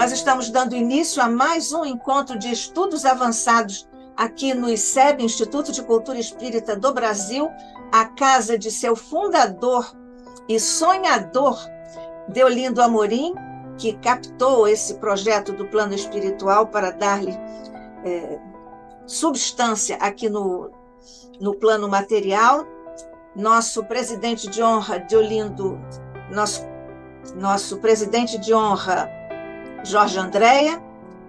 Nós estamos dando início a mais um encontro de estudos avançados aqui no ICEB, Instituto de Cultura Espírita do Brasil, a casa de seu fundador e sonhador, Deolindo Amorim, que captou esse projeto do plano espiritual para dar-lhe substância aqui no plano material. Nosso presidente de honra, Deolindo, nosso presidente de honra, Jorge Andréa,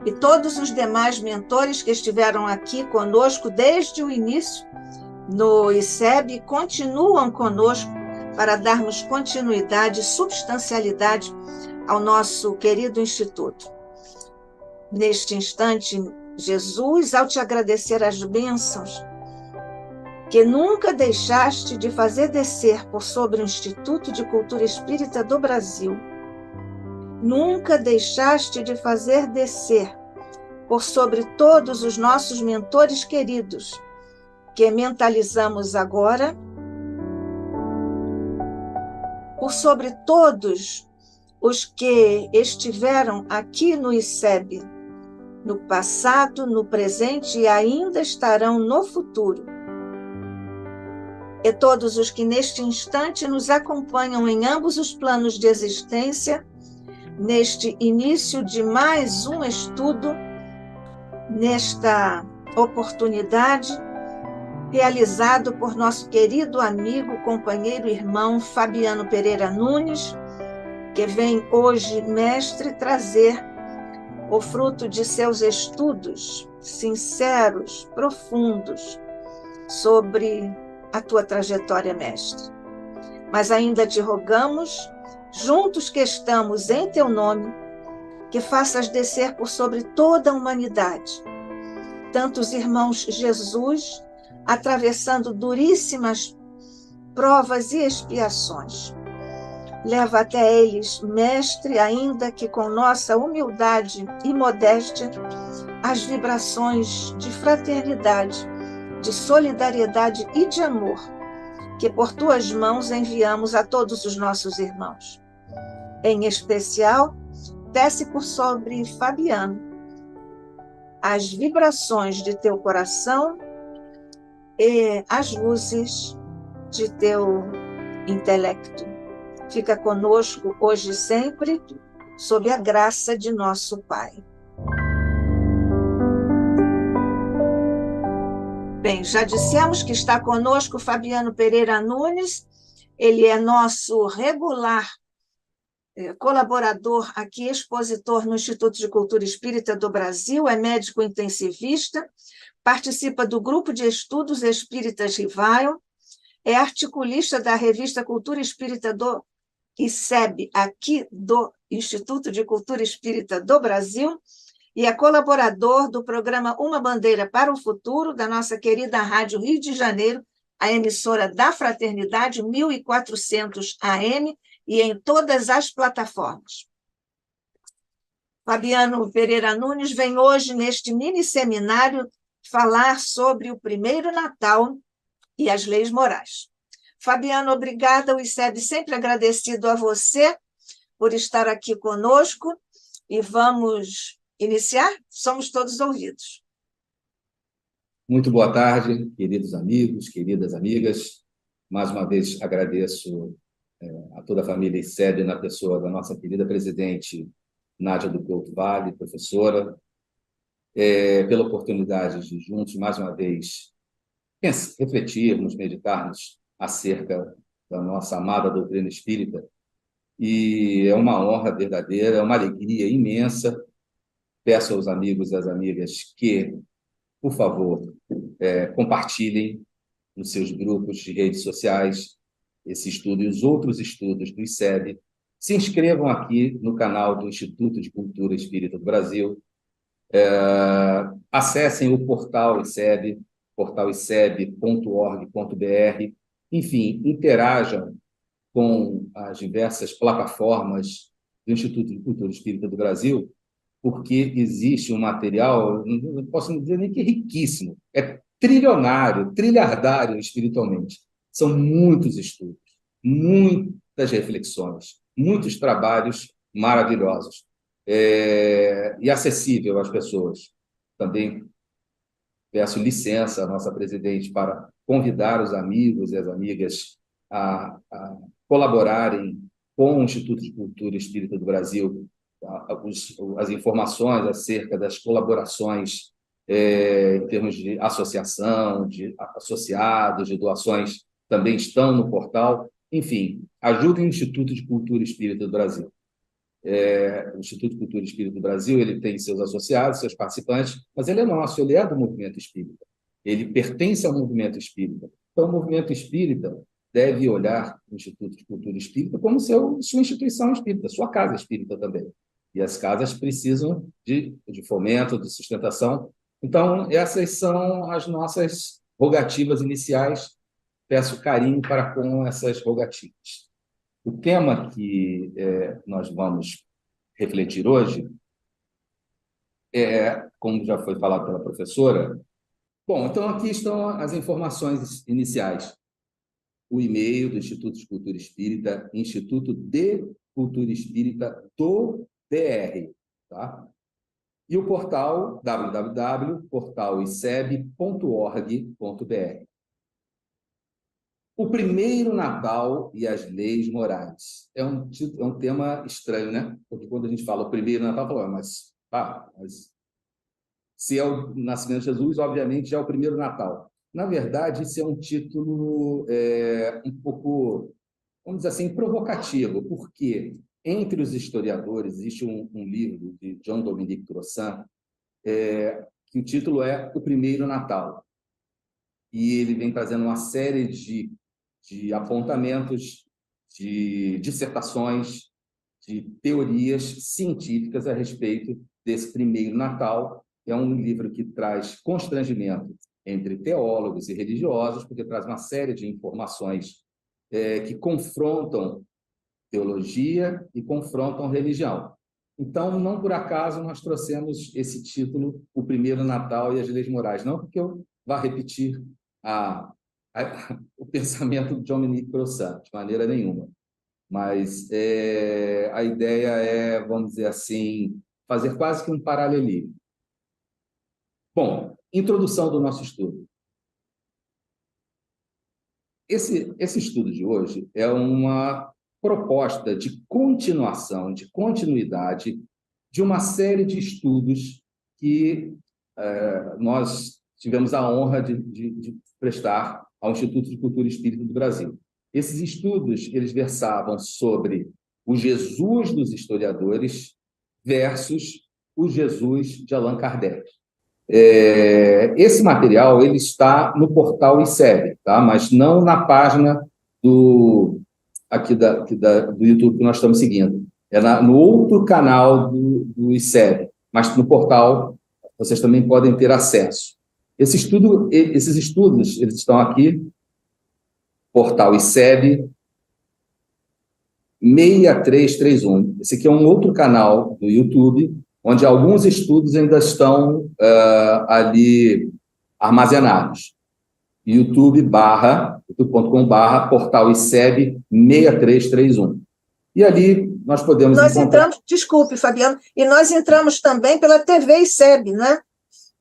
e todos os demais mentores que estiveram aqui conosco desde o início no ICEB continuam conosco para darmos continuidade e substancialidade ao nosso querido Instituto. Neste instante, Jesus, ao te agradecer as bênçãos que nunca deixaste de fazer descer por sobre o Instituto de Cultura Espírita do Brasil, nunca deixaste de fazer descer por sobre todos os nossos mentores queridos, que mentalizamos agora, por sobre todos os que estiveram aqui no ICEB, no passado, no presente e ainda estarão no futuro. E todos os que neste instante nos acompanham em ambos os planos de existência, neste início de mais um estudo, nesta oportunidade, realizado por nosso querido amigo, companheiro, irmão Fabiano Pereira Nunes, que vem hoje, mestre, trazer o fruto de seus estudos sinceros, profundos, sobre a tua trajetória, mestre. Mas ainda te rogamos, juntos que estamos em teu nome, que faças descer por sobre toda a humanidade, tantos irmãos Jesus, atravessando duríssimas provas e expiações. Leva até eles, mestre, ainda que com nossa humildade e modéstia, as vibrações de fraternidade, de solidariedade e de amor, que por tuas mãos enviamos a todos os nossos irmãos. Em especial, desce por sobre Fabiano as vibrações de teu coração e as luzes de teu intelecto. Fica conosco hoje e sempre, sob a graça de nosso Pai. Bem, já dissemos que está conosco Fabiano Pereira Nunes, ele é nosso regular colaborador aqui, expositor no Instituto de Cultura Espírita do Brasil, é médico intensivista, participa do Grupo de Estudos Espíritas Rivaio, é articulista da revista Cultura Espírita do ICEB, aqui do Instituto de Cultura Espírita do Brasil, e é colaborador do programa Uma Bandeira para o Futuro, da nossa querida Rádio Rio de Janeiro, a emissora da Fraternidade, 1400 AM, e em todas as plataformas. Fabiano Pereira Nunes vem hoje, neste mini-seminário, falar sobre o primeiro Natal e as leis morais. Fabiano, obrigada, o ICEB sempre agradecido a você por estar aqui conosco, e vamos iniciar? Somos todos ouvidos. Muito boa tarde, queridos amigos, queridas amigas. Mais uma vez agradeço a toda a família ICEB, na pessoa da nossa querida presidente Nádia do Couto Vale, professora, pela oportunidade de juntos, mais uma vez, refletirmos, meditarmos acerca da nossa amada doutrina espírita. E é uma honra verdadeira, é uma alegria imensa. Peço aos amigos e às amigas que, por favor, compartilhem nos seus grupos de redes sociais esse estudo e os outros estudos do ICEB. Se inscrevam aqui no canal do Instituto de Cultura Espírita do Brasil. Acessem o portal ICEB, portaliceb.org.br. Enfim, interajam com as diversas plataformas do Instituto de Cultura Espírita do Brasil, porque existe um material, não posso dizer nem que é riquíssimo, é trilionário, trilhardário espiritualmente. São muitos estudos, muitas reflexões, muitos trabalhos maravilhosos. e acessível às pessoas. Também peço licença à nossa presidente para convidar os amigos e as amigas a colaborarem com o Instituto de Cultura Espírita do Brasil, as informações acerca das colaborações em termos de associação, de associados, de doações, também estão no portal. Enfim, ajudem o Instituto de Cultura Espírita do Brasil. O Instituto de Cultura Espírita do Brasil, ele tem seus associados, seus participantes, mas ele é nosso, ele é do movimento espírita. Ele pertence ao movimento espírita. Então, o movimento espírita deve olhar o Instituto de Cultura Espírita como sua instituição espírita, sua casa espírita também. E as casas precisam de fomento, de sustentação. Então, essas são as nossas rogativas iniciais. Peço carinho para com essas rogativas. O tema que nós vamos refletir hoje como já foi falado pela professora. Bom, então aqui estão as informações iniciais. O e-mail do Instituto de Cultura Espírita, Instituto de Cultura Espírita do DR, tá? E o portal www.portaliseb.org.br. O primeiro Natal e as leis morais. É um tema estranho, né? Porque quando a gente fala o primeiro Natal, fala, mas se é o nascimento de Jesus, obviamente já é o primeiro Natal. Na verdade, isso é um título um pouco, vamos dizer assim, provocativo, porque entre os historiadores existe um livro de John Dominique Crossan, que o título é O Primeiro Natal. E ele vem trazendo uma série de apontamentos, de dissertações, de teorias científicas a respeito desse primeiro Natal. É um livro que traz constrangimento entre teólogos e religiosos, porque traz uma série de informações que confrontam teologia e confrontam religião. Então, não por acaso nós trouxemos esse título, O Primeiro Natal e as Leis Morais, não porque eu vá repetir o pensamento de Dominique Crossan, de maneira nenhuma. Mas a ideia é, vamos dizer assim, fazer quase que um paralelismo. Bom, introdução do nosso estudo. Esse estudo de hoje é uma proposta de continuação, de continuidade de uma série de estudos que nós tivemos a honra de prestar ao Instituto de Cultura Espírita do Brasil. Esses estudos, eles versavam sobre o Jesus dos historiadores versus o Jesus de Allan Kardec. Esse material ele está no portal ICEB, tá? Mas não na página do YouTube que nós estamos seguindo. No outro canal do ICEB, mas no portal vocês também podem ter acesso. Esses estudos eles estão aqui, portal ICEB 6331. Esse aqui é um outro canal do YouTube, onde alguns estudos ainda estão ali armazenados. youtube.com/portal ICEB 6331. E ali nós podemos encontrar... Desculpe, Fabiano, e nós entramos também pela TV ICEB, né?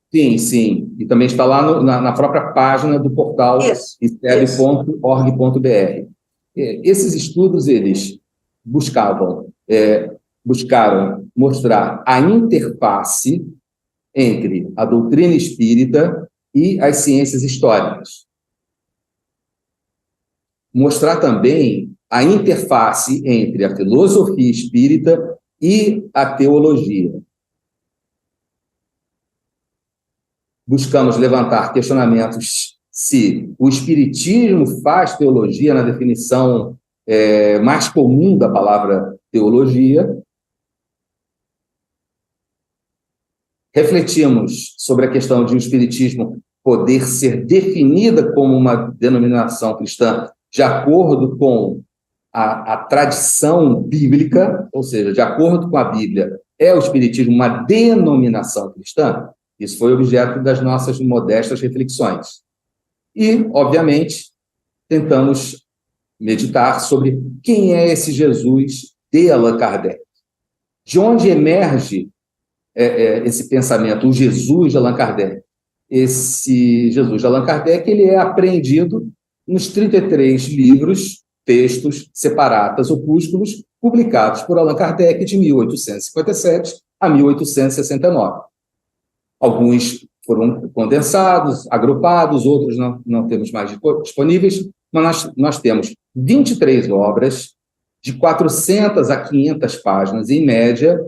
Sim, sim. E também está lá na própria página do portal iceb.org.br. Esses estudos, eles buscaram mostrar a interface entre a doutrina espírita e as ciências históricas. Mostrar também a interface entre a filosofia espírita e a teologia. Buscamos levantar questionamentos se o espiritismo faz teologia na definição mais comum da palavra teologia. Refletimos sobre a questão de o espiritismo poder ser definida como uma denominação cristã de acordo com a tradição bíblica, ou seja, de acordo com a Bíblia, é o espiritismo uma denominação cristã? Isso foi objeto das nossas modestas reflexões. E, obviamente, tentamos meditar sobre quem é esse Jesus de Allan Kardec. De onde emerge esse pensamento, o Jesus de Allan Kardec? Esse Jesus de Allan Kardec, ele é apreendido nos 33 livros, textos, separatas, opúsculos, publicados por Allan Kardec de 1857 a 1869. Alguns foram condensados, agrupados, outros não temos mais disponíveis, mas nós temos 23 obras de 400 a 500 páginas, em média,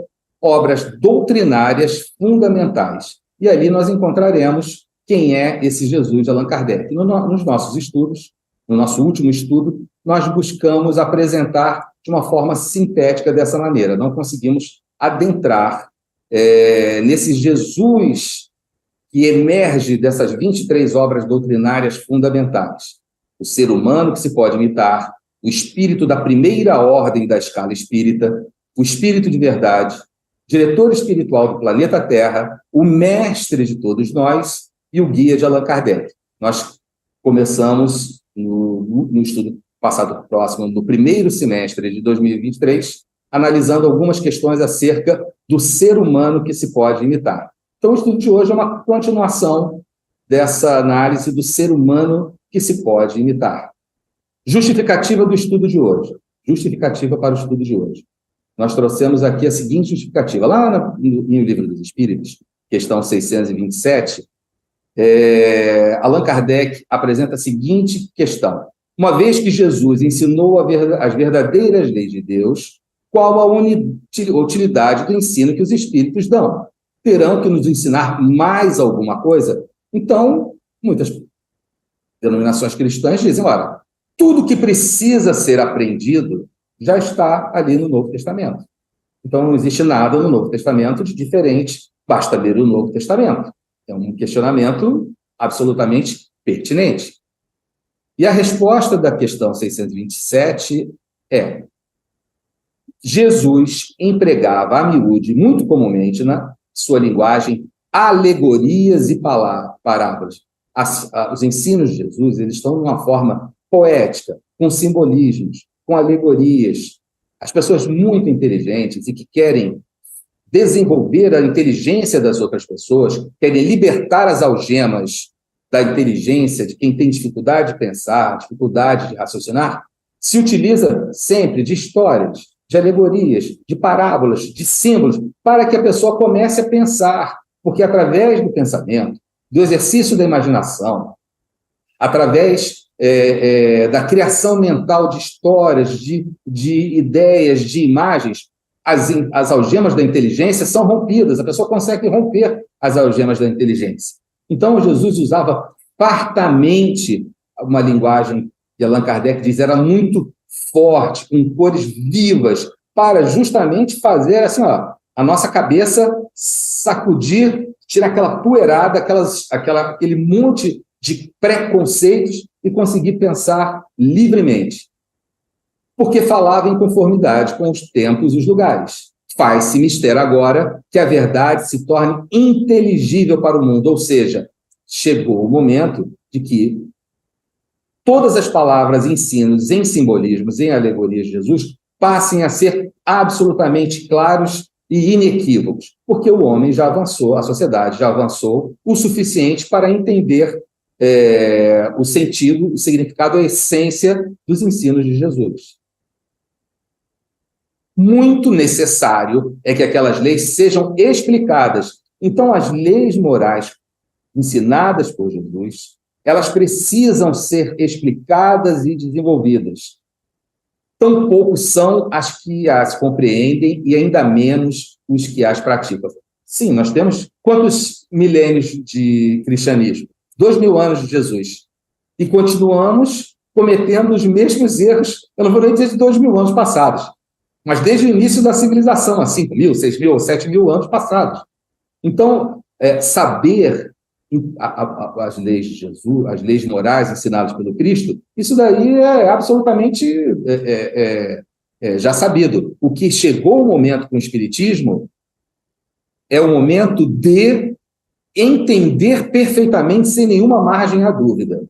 obras doutrinárias fundamentais. E ali nós encontraremos quem é esse Jesus de Allan Kardec. Nos nossos estudos, no nosso último estudo, nós buscamos apresentar de uma forma sintética dessa maneira. Não conseguimos adentrar nesse Jesus que emerge dessas 23 obras doutrinárias fundamentais. O ser humano que se pode imitar, o espírito da primeira ordem da escala espírita, o espírito de verdade, diretor espiritual do planeta Terra, o mestre de todos nós e o guia de Allan Kardec. Nós começamos no estudo passado próximo, no primeiro semestre de 2023, analisando algumas questões acerca do ser humano que se pode imitar. Então, o estudo de hoje é uma continuação dessa análise do ser humano que se pode imitar. Justificativa do estudo de hoje. Justificativa para o estudo de hoje. Nós trouxemos aqui a seguinte justificativa. Lá no Livro dos Espíritos, questão 627, Allan Kardec apresenta a seguinte questão. Uma vez que Jesus ensinou as verdadeiras leis de Deus, qual a utilidade do ensino que os Espíritos dão? Terão que nos ensinar mais alguma coisa? Então, muitas denominações cristãs dizem, ora, tudo que precisa ser aprendido já está ali no Novo Testamento. Então, não existe nada no Novo Testamento de diferente, basta ler o Novo Testamento. É um questionamento absolutamente pertinente. E a resposta da questão 627 é: Jesus empregava a miúde, muito comumente, na sua linguagem, alegorias e parábolas. Os ensinos de Jesus, eles estão numa forma poética, com simbolismos, com alegorias. As pessoas muito inteligentes e que querem desenvolver a inteligência das outras pessoas, querem libertar as algemas da inteligência de quem tem dificuldade de pensar, dificuldade de raciocinar, se utiliza sempre de histórias, de alegorias, de parábolas, de símbolos, para que a pessoa comece a pensar, porque através do pensamento, do exercício da imaginação, através da criação mental de histórias, de ideias, de imagens, as algemas da inteligência são rompidas, a pessoa consegue romper as algemas da inteligência. Então, Jesus usava fartamente uma linguagem que Allan Kardec diz era muito forte, com cores vivas, para justamente fazer assim, ó, a nossa cabeça sacudir, tirar aquela poeirada, aquele monte de preconceitos e conseguir pensar livremente. Porque falava em conformidade com os tempos e os lugares. Faz-se mister agora que a verdade se torne inteligível para o mundo, ou seja, chegou o momento de que todas as palavras, ensinos, em simbolismos, em alegorias de Jesus, passem a ser absolutamente claros e inequívocos, porque o homem já avançou, a sociedade já avançou o suficiente para entender o sentido, o significado, a essência dos ensinos de Jesus. Muito necessário é que aquelas leis sejam explicadas. Então, as leis morais ensinadas por Jesus, elas precisam ser explicadas e desenvolvidas. Tão poucos são as que as compreendem e ainda menos os que as praticam. Sim, nós temos quantos milênios de cristianismo? 2000 anos de Jesus. E continuamos cometendo os mesmos erros, eu não vou nem dizer de 2000 anos passados, mas desde o início da civilização, há 5.000, 6.000 ou 7.000 anos passados. Então, saber as leis de Jesus, as leis morais ensinadas pelo Cristo, isso daí é absolutamente já sabido. O que chegou o momento com o Espiritismo é o momento de entender perfeitamente, sem nenhuma margem à dúvida.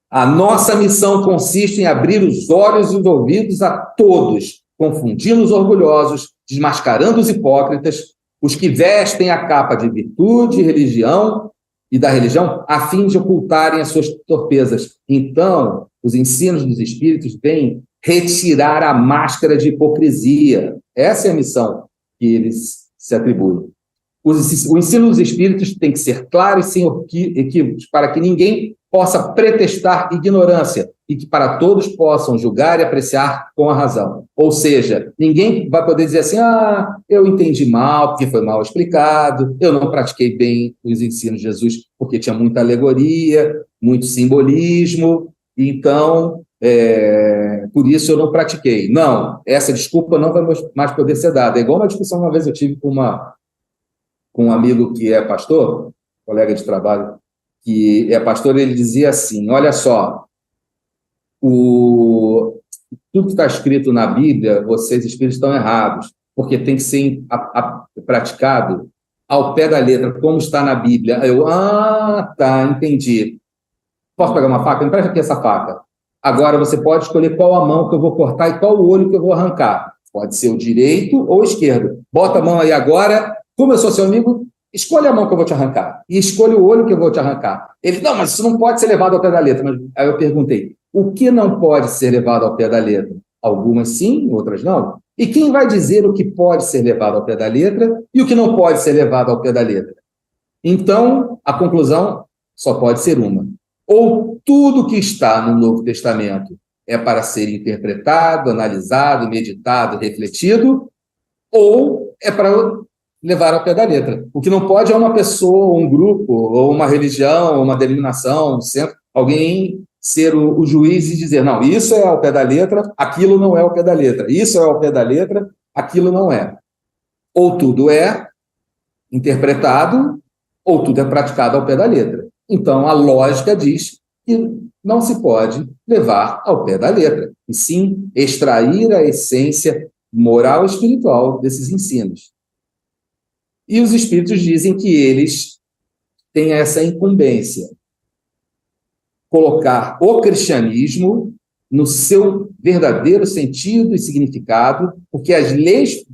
A nossa missão consiste em abrir os olhos e os ouvidos a todos, confundindo os orgulhosos, desmascarando os hipócritas, os que vestem a capa de virtude, religião e da religião, a fim de ocultarem as suas torpezas. Então, os ensinos dos Espíritos vêm retirar a máscara de hipocrisia. Essa é a missão que eles se atribuem. O ensino dos Espíritos tem que ser claro e sem equívocos, para que ninguém possa pretextar ignorância e que para todos possam julgar e apreciar com a razão. Ou seja, ninguém vai poder dizer assim, eu entendi mal, porque foi mal explicado, eu não pratiquei bem os ensinos de Jesus, porque tinha muita alegoria, muito simbolismo, então, por isso eu não pratiquei. Não, essa desculpa não vai mais poder ser dada. É igual uma discussão uma vez eu tive com um amigo que é pastor, colega de trabalho, que é pastor, ele dizia assim, olha só, tudo que está escrito na Bíblia, vocês espíritos estão errados, porque tem que ser praticado ao pé da letra, como está na Bíblia. Eu, tá, entendi. Posso pegar uma faca? Me presta aqui essa faca. Agora você pode escolher qual a mão que eu vou cortar e qual o olho que eu vou arrancar. Pode ser o direito ou o esquerdo. Bota a mão aí agora. Como eu sou seu amigo, escolha a mão que eu vou te arrancar. E escolha o olho que eu vou te arrancar. Ele, não, mas isso não pode ser levado ao pé da letra. Mas, aí eu perguntei, o que não pode ser levado ao pé da letra? Algumas sim, outras não. E quem vai dizer o que pode ser levado ao pé da letra e o que não pode ser levado ao pé da letra? Então, a conclusão só pode ser uma. Ou tudo que está no Novo Testamento é para ser interpretado, analisado, meditado, refletido, ou é para levar ao pé da letra. O que não pode é uma pessoa, um grupo, ou uma religião, ou uma denominação, um centro, alguém ser o juiz e dizer, não, isso é ao pé da letra, aquilo não é ao pé da letra. Isso é ao pé da letra, aquilo não é. Ou tudo é interpretado, ou tudo é praticado ao pé da letra. Então, a lógica diz que não se pode levar ao pé da letra, e sim extrair a essência moral e espiritual desses ensinos. E os espíritos dizem que eles têm essa incumbência, colocar o cristianismo no seu verdadeiro sentido e significado, porque as leis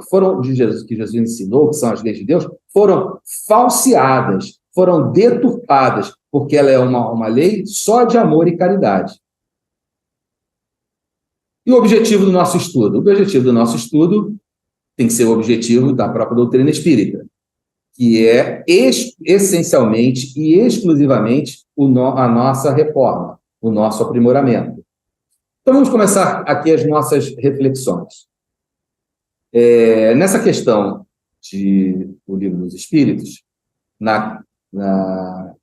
foram de Jesus, que Jesus ensinou, que são as leis de Deus, foram falseadas, foram deturpadas, porque ela é uma lei só de amor e caridade. E o objetivo do nosso estudo? O objetivo do nosso estudo tem que ser o objetivo da própria doutrina espírita, que é essencialmente e exclusivamente a nossa reforma, o nosso aprimoramento. Então, vamos começar aqui as nossas reflexões. Nessa questão do Livro dos Espíritos, na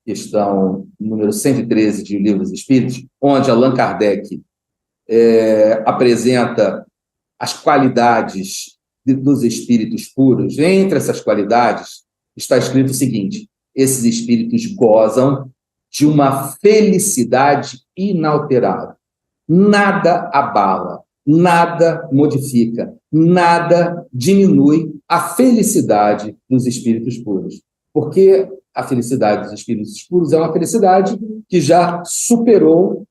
questão número 113 de O Livro dos Espíritos, onde Allan Kardec apresenta as qualidades dos espíritos puros, entre essas qualidades está escrito o seguinte: esses espíritos gozam de uma felicidade inalterável. Nada abala, nada modifica, nada diminui a felicidade dos espíritos puros. Porque a felicidade dos espíritos puros é uma felicidade que já superou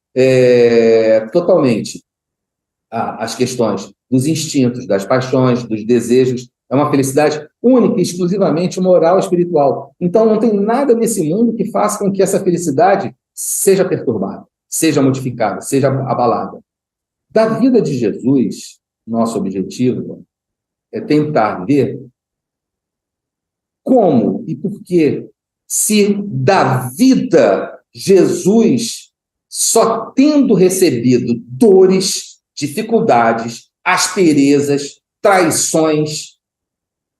totalmente as questões dos instintos, das paixões, dos desejos. É uma felicidade única e exclusivamente moral e espiritual. Então, não tem nada nesse mundo que faça com que essa felicidade seja perturbada, seja modificada, seja abalada. Da vida de Jesus, nosso objetivo é tentar ver como e por que, se da vida Jesus, só tendo recebido dores, dificuldades, asperezas, traições,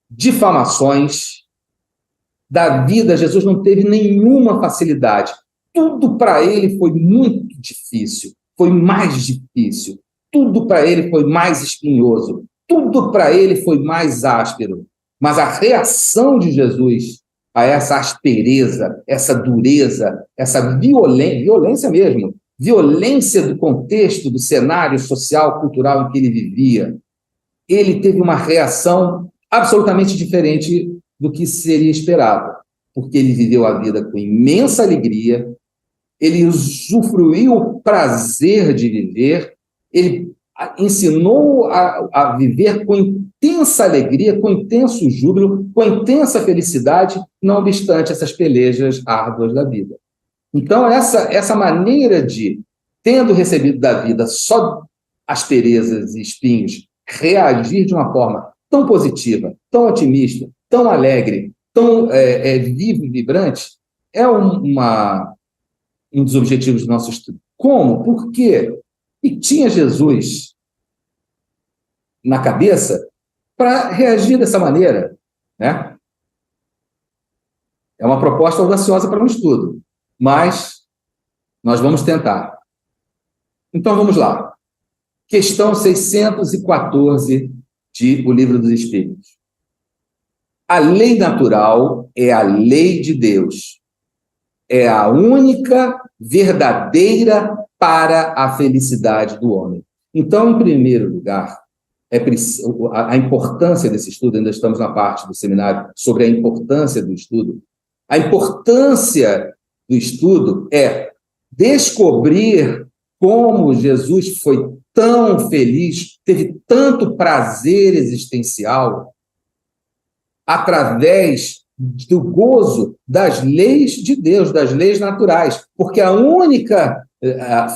difamações, da vida Jesus não teve nenhuma facilidade. Tudo para ele foi muito difícil, foi mais difícil. Tudo para ele foi mais espinhoso. Tudo para ele foi mais áspero. Mas a reação de Jesus a essa aspereza, essa dureza, essa violência mesmo, violência do contexto, do cenário social, cultural em que ele vivia, ele teve uma reação absolutamente diferente do que seria esperado, porque ele viveu a vida com imensa alegria, ele usufruiu o prazer de viver, ele ensinou a viver com intensa alegria, com intenso júbilo, com intensa felicidade, não obstante essas pelejas árduas da vida. Então, essa maneira de, tendo recebido da vida só asperezas e espinhos, reagir de uma forma tão positiva, tão otimista, tão alegre, tão vivo e vibrante, é um dos objetivos do nosso estudo. Como? Por quê? E tinha Jesus na cabeça para reagir dessa maneira, né? É uma proposta audaciosa para um estudo, mas nós vamos tentar. Então, vamos lá. Questão 614 de O Livro dos Espíritos. A lei natural é a lei de Deus. É a única verdadeira para a felicidade do homem. Então, em primeiro lugar, a importância desse estudo, ainda estamos na parte do seminário sobre a importância do estudo. A importância do estudo é descobrir como Jesus foi tão feliz, teve tanto prazer existencial através do gozo das leis de Deus, das leis naturais, porque a única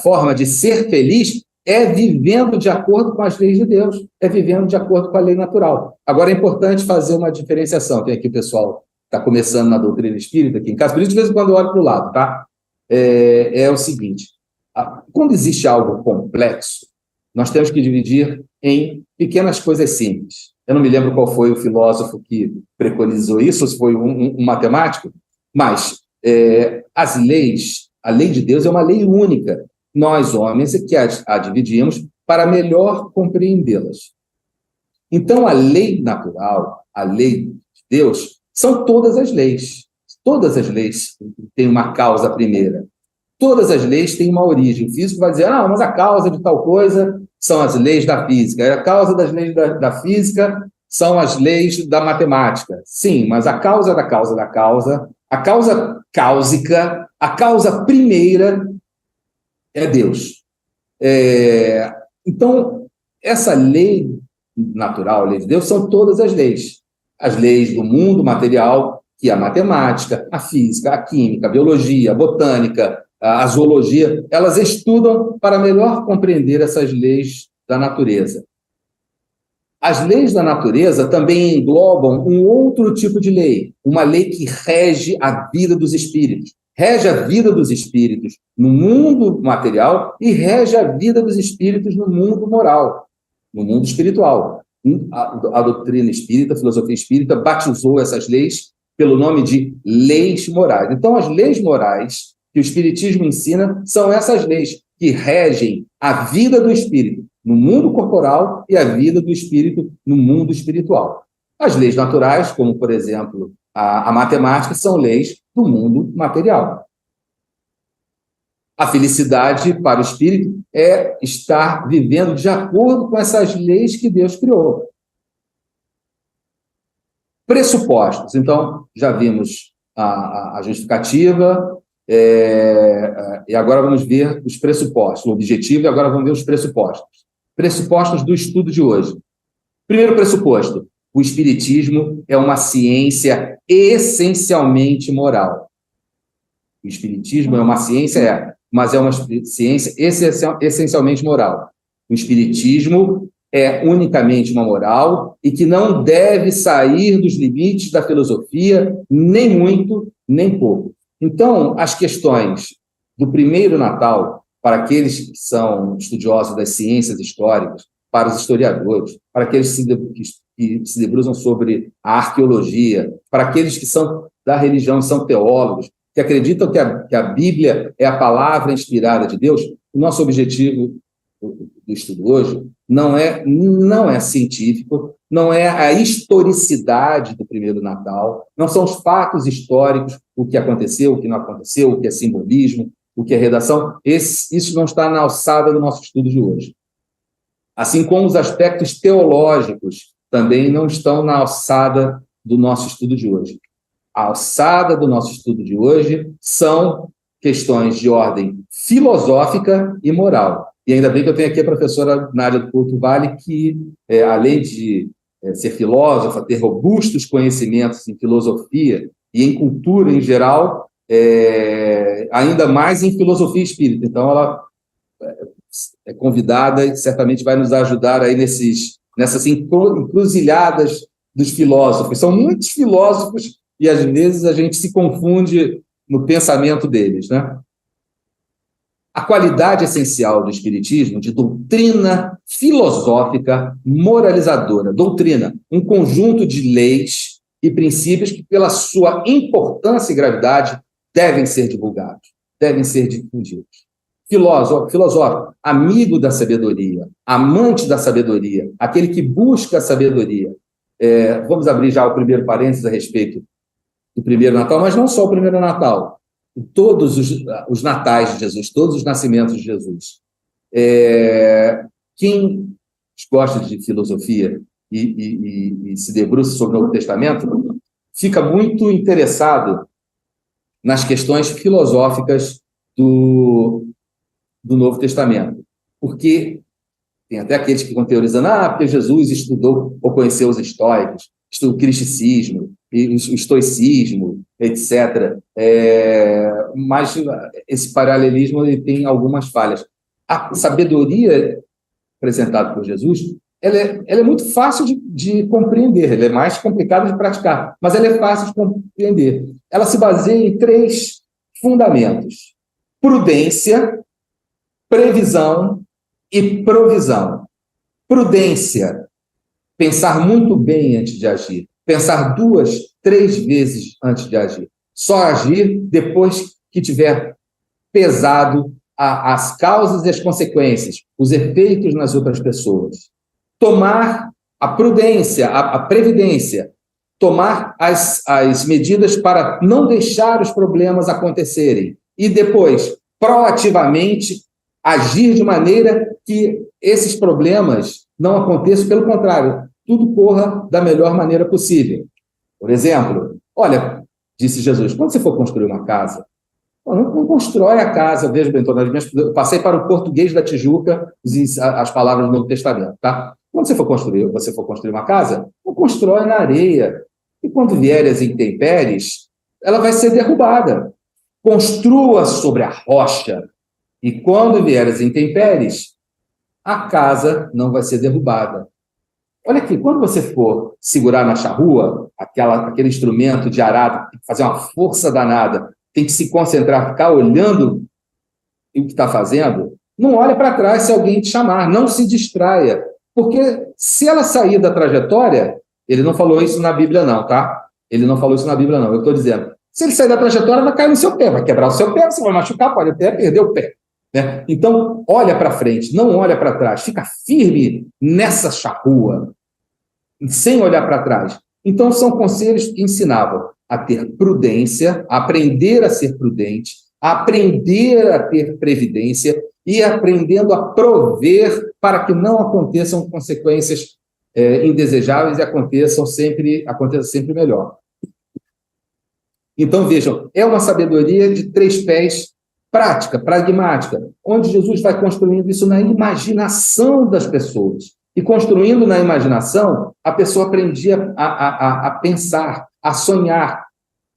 forma de ser feliz é vivendo de acordo com as leis de Deus, é vivendo de acordo com a lei natural. Agora, é importante fazer uma diferenciação. Tem aqui o pessoal que está começando na doutrina espírita aqui em casa, por isso de vez em quando eu olho para o lado, tá? É o seguinte, quando existe algo complexo, nós temos que dividir em pequenas coisas simples. Eu não me lembro qual foi o filósofo que preconizou isso, ou se foi um matemático, mas as leis, a lei de Deus é uma lei única. Nós, homens, é que a dividimos para melhor compreendê-las. Então, a lei natural, a lei de Deus, são todas as leis. Todas as leis têm uma causa primeira. Todas as leis têm uma origem. O físico vai dizer, mas a causa de tal coisa são as leis da física. A causa das leis da física são as leis da matemática. Sim, mas a causa da causa da causa, a causa cáusica, a causa primeira é Deus. Então, essa lei natural, a lei de Deus, são todas as leis. As leis do mundo material, que é a matemática, a física, a química, a biologia, a botânica, a zoologia, elas estudam para melhor compreender essas leis da natureza. As leis da natureza também englobam um outro tipo de lei, uma lei que rege a vida dos espíritos. Rege a vida dos espíritos no mundo material e rege a vida dos espíritos no mundo moral, no mundo espiritual. A doutrina espírita, a filosofia espírita, batizou essas leis pelo nome de leis morais. Então, as leis morais que o Espiritismo ensina são essas leis que regem a vida do espírito no mundo corporal e a vida do espírito no mundo espiritual. As leis naturais, como, por exemplo, a matemática, são leis do mundo material. A felicidade para o espírito é estar vivendo de acordo com essas leis que Deus criou. Pressupostos. Então, já vimos a justificativa, e agora vamos ver os pressupostos. O objetivo, e agora vamos ver os pressupostos. Pressupostos do estudo de hoje. Primeiro pressuposto: o Espiritismo é uma ciência essencialmente moral. O Espiritismo é uma ciência, mas é uma ciência essencialmente moral. O Espiritismo é unicamente uma moral e que não deve sair dos limites da filosofia, nem muito, nem pouco. Então, as questões do primeiro Natal, para aqueles que são estudiosos das ciências históricas, para os historiadores, para aqueles que se debruçam sobre a arqueologia, para aqueles que são da religião, são teólogos, que acreditam que a Bíblia é a palavra inspirada de Deus, o nosso objetivo do estudo hoje não é científico, não é a historicidade do primeiro Natal, não são os fatos históricos, o que aconteceu, o que não aconteceu, o que é simbolismo, o que é redação. Isso não está na alçada do nosso estudo de hoje. Assim como os aspectos teológicos também não estão na alçada do nosso estudo de hoje. A alçada do nosso estudo de hoje são questões de ordem filosófica e moral. E ainda bem que eu tenho aqui a professora Nádia do Couto Vale, que, além de ser filósofa, ter robustos conhecimentos em filosofia e em cultura em geral, ainda mais em filosofia espírita. Então, ela é convidada e certamente vai nos ajudar aí nessas encruzilhadas dos filósofos. São muitos filósofos e, às vezes, a gente se confunde no pensamento deles, né? A qualidade essencial do espiritismo de doutrina filosófica moralizadora. Doutrina, um conjunto de leis e princípios que, pela sua importância e gravidade, devem ser divulgados, devem ser difundidos. Filósofo, amigo da sabedoria, amante da sabedoria, aquele que busca a sabedoria. Vamos abrir já o primeiro parênteses a respeito do primeiro Natal, mas não só o primeiro Natal. Todos os natais de Jesus, todos os nascimentos de Jesus. Quem gosta de filosofia e se debruça sobre o Novo Testamento fica muito interessado nas questões filosóficas do Novo Testamento, porque tem até aqueles que vão teorizando, porque Jesus estudou ou conheceu os estoicos, estudou o cristicismo, o estoicismo, etc. Mas esse paralelismo ele tem algumas falhas. A sabedoria apresentada por Jesus, ela é muito fácil de compreender, ela é mais complicada de praticar, mas ela é fácil de compreender. Ela se baseia em 3 fundamentos: prudência, previsão e provisão. Prudência, pensar muito bem antes de agir. Pensar 2, 3 vezes antes de agir. Só agir depois que tiver pesado as causas e as consequências, os efeitos nas outras pessoas. Tomar a prudência, a previdência. Tomar as medidas para não deixar os problemas acontecerem. E depois, proativamente, agir de maneira que esses problemas não aconteçam, pelo contrário, tudo corra da melhor maneira possível. Por exemplo, olha, disse Jesus, quando você for construir uma casa, não constrói a casa, veja bem, eu passei para o português da Tijuca as palavras do Novo Testamento, tá? Quando você for construir uma casa, não constrói na areia, e quando vierem as intempéries, ela vai ser derrubada. Construa sobre a rocha, e quando vierem as intempéries, a casa não vai ser derrubada. Olha aqui, quando você for segurar na charrua, aquele instrumento de arado, tem que fazer uma força danada, tem que se concentrar, ficar olhando o que está fazendo, não olha para trás se alguém te chamar, não se distraia, porque se ela sair da trajetória, ele não falou isso na Bíblia não, tá? Ele não falou isso na Bíblia não, eu estou dizendo, se ele sair da trajetória, vai cair no seu pé, vai quebrar o seu pé, você vai machucar, pode até perder o pé. Né? Então, olha para frente, não olha para trás, fica firme nessa charrua, sem olhar para trás. Então, são conselhos que ensinavam a ter prudência, a aprender a ser prudente, a aprender a ter previdência e aprendendo a prover para que não aconteçam consequências indesejáveis e aconteça sempre melhor. Então, vejam, é uma sabedoria de 3 pés, prática, pragmática, onde Jesus vai construindo isso na imaginação das pessoas. E construindo na imaginação, a pessoa aprendia a pensar, a sonhar.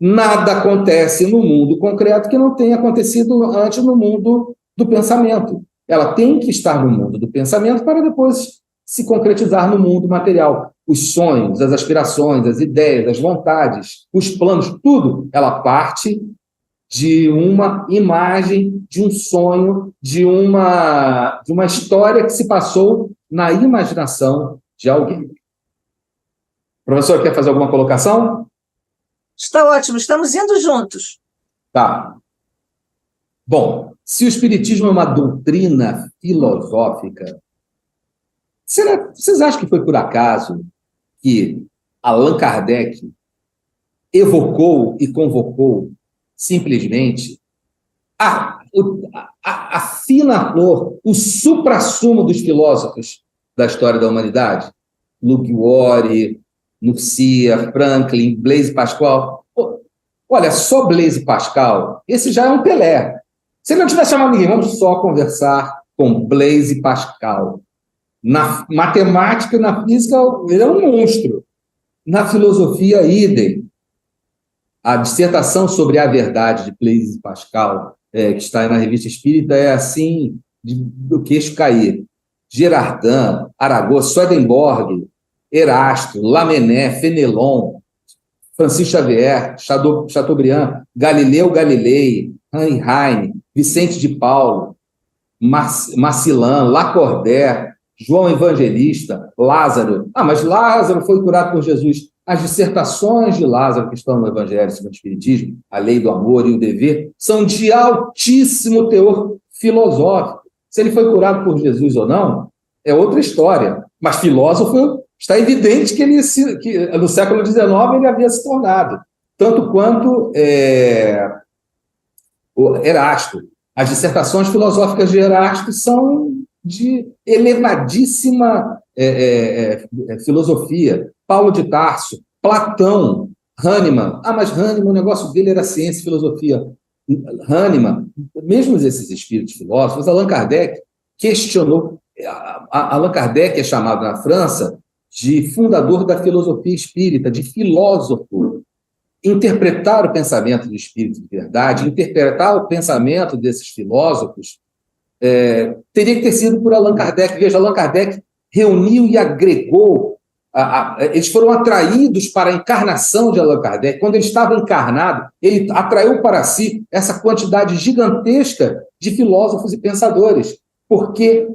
Nada acontece no mundo concreto que não tenha acontecido antes no mundo do pensamento. Ela tem que estar no mundo do pensamento para depois se concretizar no mundo material. Os sonhos, as aspirações, as ideias, as vontades, os planos, tudo, ela parte de uma imagem, de um sonho, de uma história que se passou na imaginação de alguém. Professor, quer fazer alguma colocação? Está ótimo, estamos indo juntos. Tá. Bom, se o Espiritismo é uma doutrina filosófica, vocês acham que foi por acaso que Allan Kardec evocou e convocou simplesmente a fina flor, o suprassumo dos filósofos da história da humanidade? Liguori, Nursia, Franklin, Blaise Pascal. Olha, só Blaise Pascal, esse já é um Pelé. Se ele não tivesse chamado ninguém, vamos só conversar com Blaise Pascal. Na matemática, na física, ele é um monstro. Na filosofia, idem. A dissertação sobre a verdade de Blaise Pascal, que está na Revista Espírita, é assim, do queixo cair. Girardin, Arago, Swedenborg, Erasto, Lamennais, Fenelon, Francisco Xavier, Chateaubriand, Galileu Galilei, Heine, Vicente de Paulo, Massillon, Lacordaire, João Evangelista, Lázaro. Mas Lázaro foi curado por Jesus. As dissertações de Lázaro, que estão no Evangelho segundo o Espiritismo, a lei do amor e o dever, são de altíssimo teor filosófico. Se ele foi curado por Jesus ou não, é outra história. Mas filósofo, está evidente que no século XIX ele havia se tornado. Tanto quanto o Erasto. As dissertações filosóficas de Erasto são de elevadíssima filosofia. Paulo de Tarso, Platão, Hahnemann. Mas Hahnemann, o negócio dele era ciência e filosofia. Hahnemann, mesmo esses espíritos filósofos, Allan Kardec questionou. Allan Kardec é chamado na França de fundador da filosofia espírita, de filósofo. Interpretar o pensamento do espírito de verdade, interpretar o pensamento desses filósofos, teria que ter sido por Allan Kardec. Veja, Allan Kardec reuniu e agregou, eles foram atraídos para a encarnação de Allan Kardec. Quando ele estava encarnado, ele atraiu para si essa quantidade gigantesca de filósofos e pensadores, porque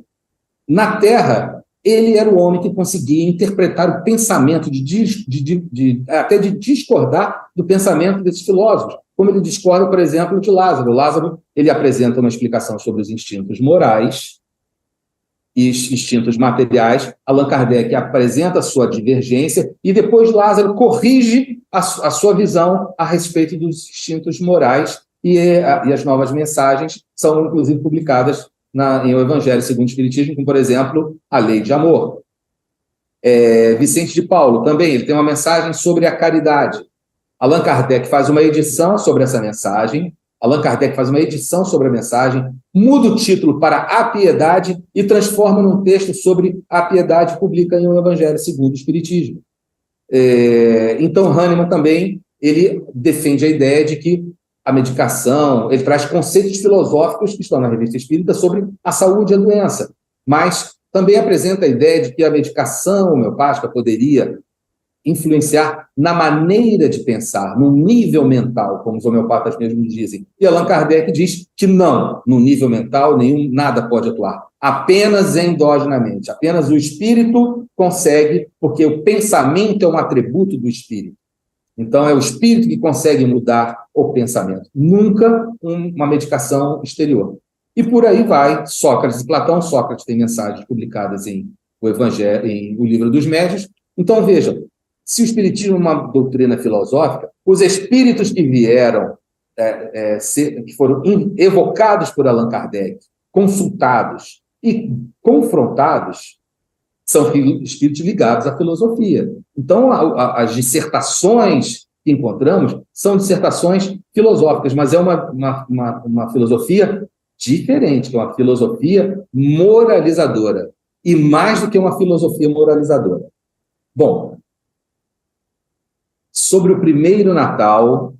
na Terra ele era o homem que conseguia interpretar o pensamento, até de discordar do pensamento desses filósofos, como ele discorda, por exemplo, de Lázaro. Lázaro, ele apresenta uma explicação sobre os instintos morais e instintos materiais. Allan Kardec apresenta a sua divergência e depois Lázaro corrige a sua visão a respeito dos instintos morais e as novas mensagens são, inclusive, publicadas em O Evangelho segundo o Espiritismo, como, por exemplo, a Lei de Amor. Vicente de Paulo, também, ele tem uma mensagem sobre a caridade. Allan Kardec faz uma edição sobre essa mensagem, muda o título para A Piedade e transforma num texto sobre a piedade, publica em O Evangelho segundo o Espiritismo. Então, Hahnemann também, ele defende a ideia de que a medicação, ele traz conceitos filosóficos que estão na Revista Espírita sobre a saúde e a doença, mas também apresenta a ideia de que a medicação homeopática poderia influenciar na maneira de pensar, no nível mental, como os homeopatas mesmos dizem. E Allan Kardec diz que não, no nível mental, nada pode atuar, apenas endogenamente, apenas o espírito consegue, porque o pensamento é um atributo do espírito. Então, é o espírito que consegue mudar o pensamento, nunca uma medicação exterior. E por aí vai Sócrates e Platão. Sócrates tem mensagens publicadas em O Evangelho, em O Livro dos Médiuns. Então, vejam, se o espiritismo é uma doutrina filosófica, os espíritos que vieram, que foram evocados por Allan Kardec, consultados e confrontados, são espíritos ligados à filosofia. Então, as dissertações que encontramos são dissertações filosóficas, mas é uma filosofia diferente, que é uma filosofia moralizadora, e mais do que uma filosofia moralizadora. Bom, sobre o primeiro Natal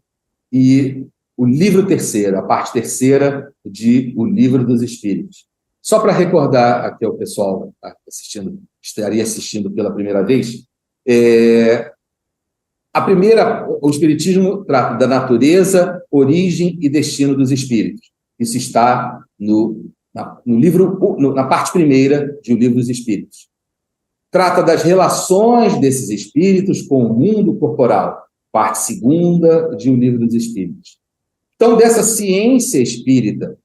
e o livro terceiro, a parte terceira de O Livro dos Espíritos. Só para recordar aqui ao pessoal que estaria assistindo pela primeira vez, o Espiritismo trata da natureza, origem e destino dos espíritos. Isso está na parte primeira de O Livro dos Espíritos. Trata das relações desses espíritos com o mundo corporal, parte segunda de O Livro dos Espíritos. Então, dessa ciência espírita,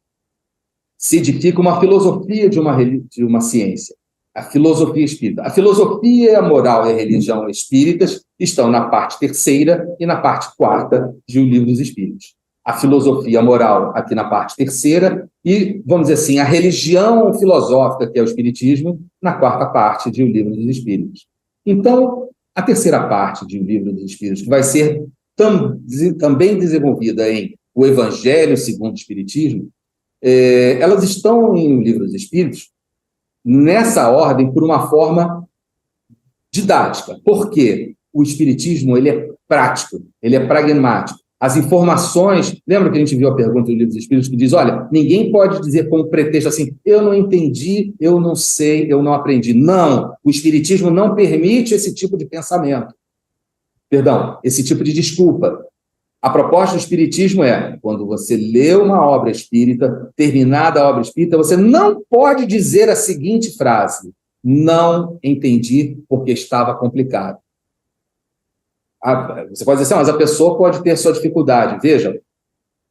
se edifica uma filosofia de uma ciência, a filosofia espírita. A filosofia, a moral e a religião espíritas estão na parte terceira e na parte quarta de O Livro dos Espíritos. A filosofia moral aqui na parte terceira e, vamos dizer assim, a religião filosófica, que é o espiritismo, na quarta parte de O Livro dos Espíritos. Então, a terceira parte de O Livro dos Espíritos, que vai ser também desenvolvida em O Evangelho segundo o Espiritismo, elas estão em O Livro dos Espíritos nessa ordem por uma forma didática. Por quê? O Espiritismo ele é prático, ele é pragmático. As informações... Lembra que a gente viu a pergunta do Livro dos Espíritos que diz, olha, ninguém pode dizer como pretexto assim, eu não entendi, eu não sei, eu não aprendi. Não, o Espiritismo não permite esse tipo de pensamento. Perdão, esse tipo de desculpa. A proposta do Espiritismo é, quando você lê uma obra espírita, terminada a obra espírita, você não pode dizer a seguinte frase, não entendi porque estava complicado. Você pode dizer assim, mas a pessoa pode ter sua dificuldade. Veja,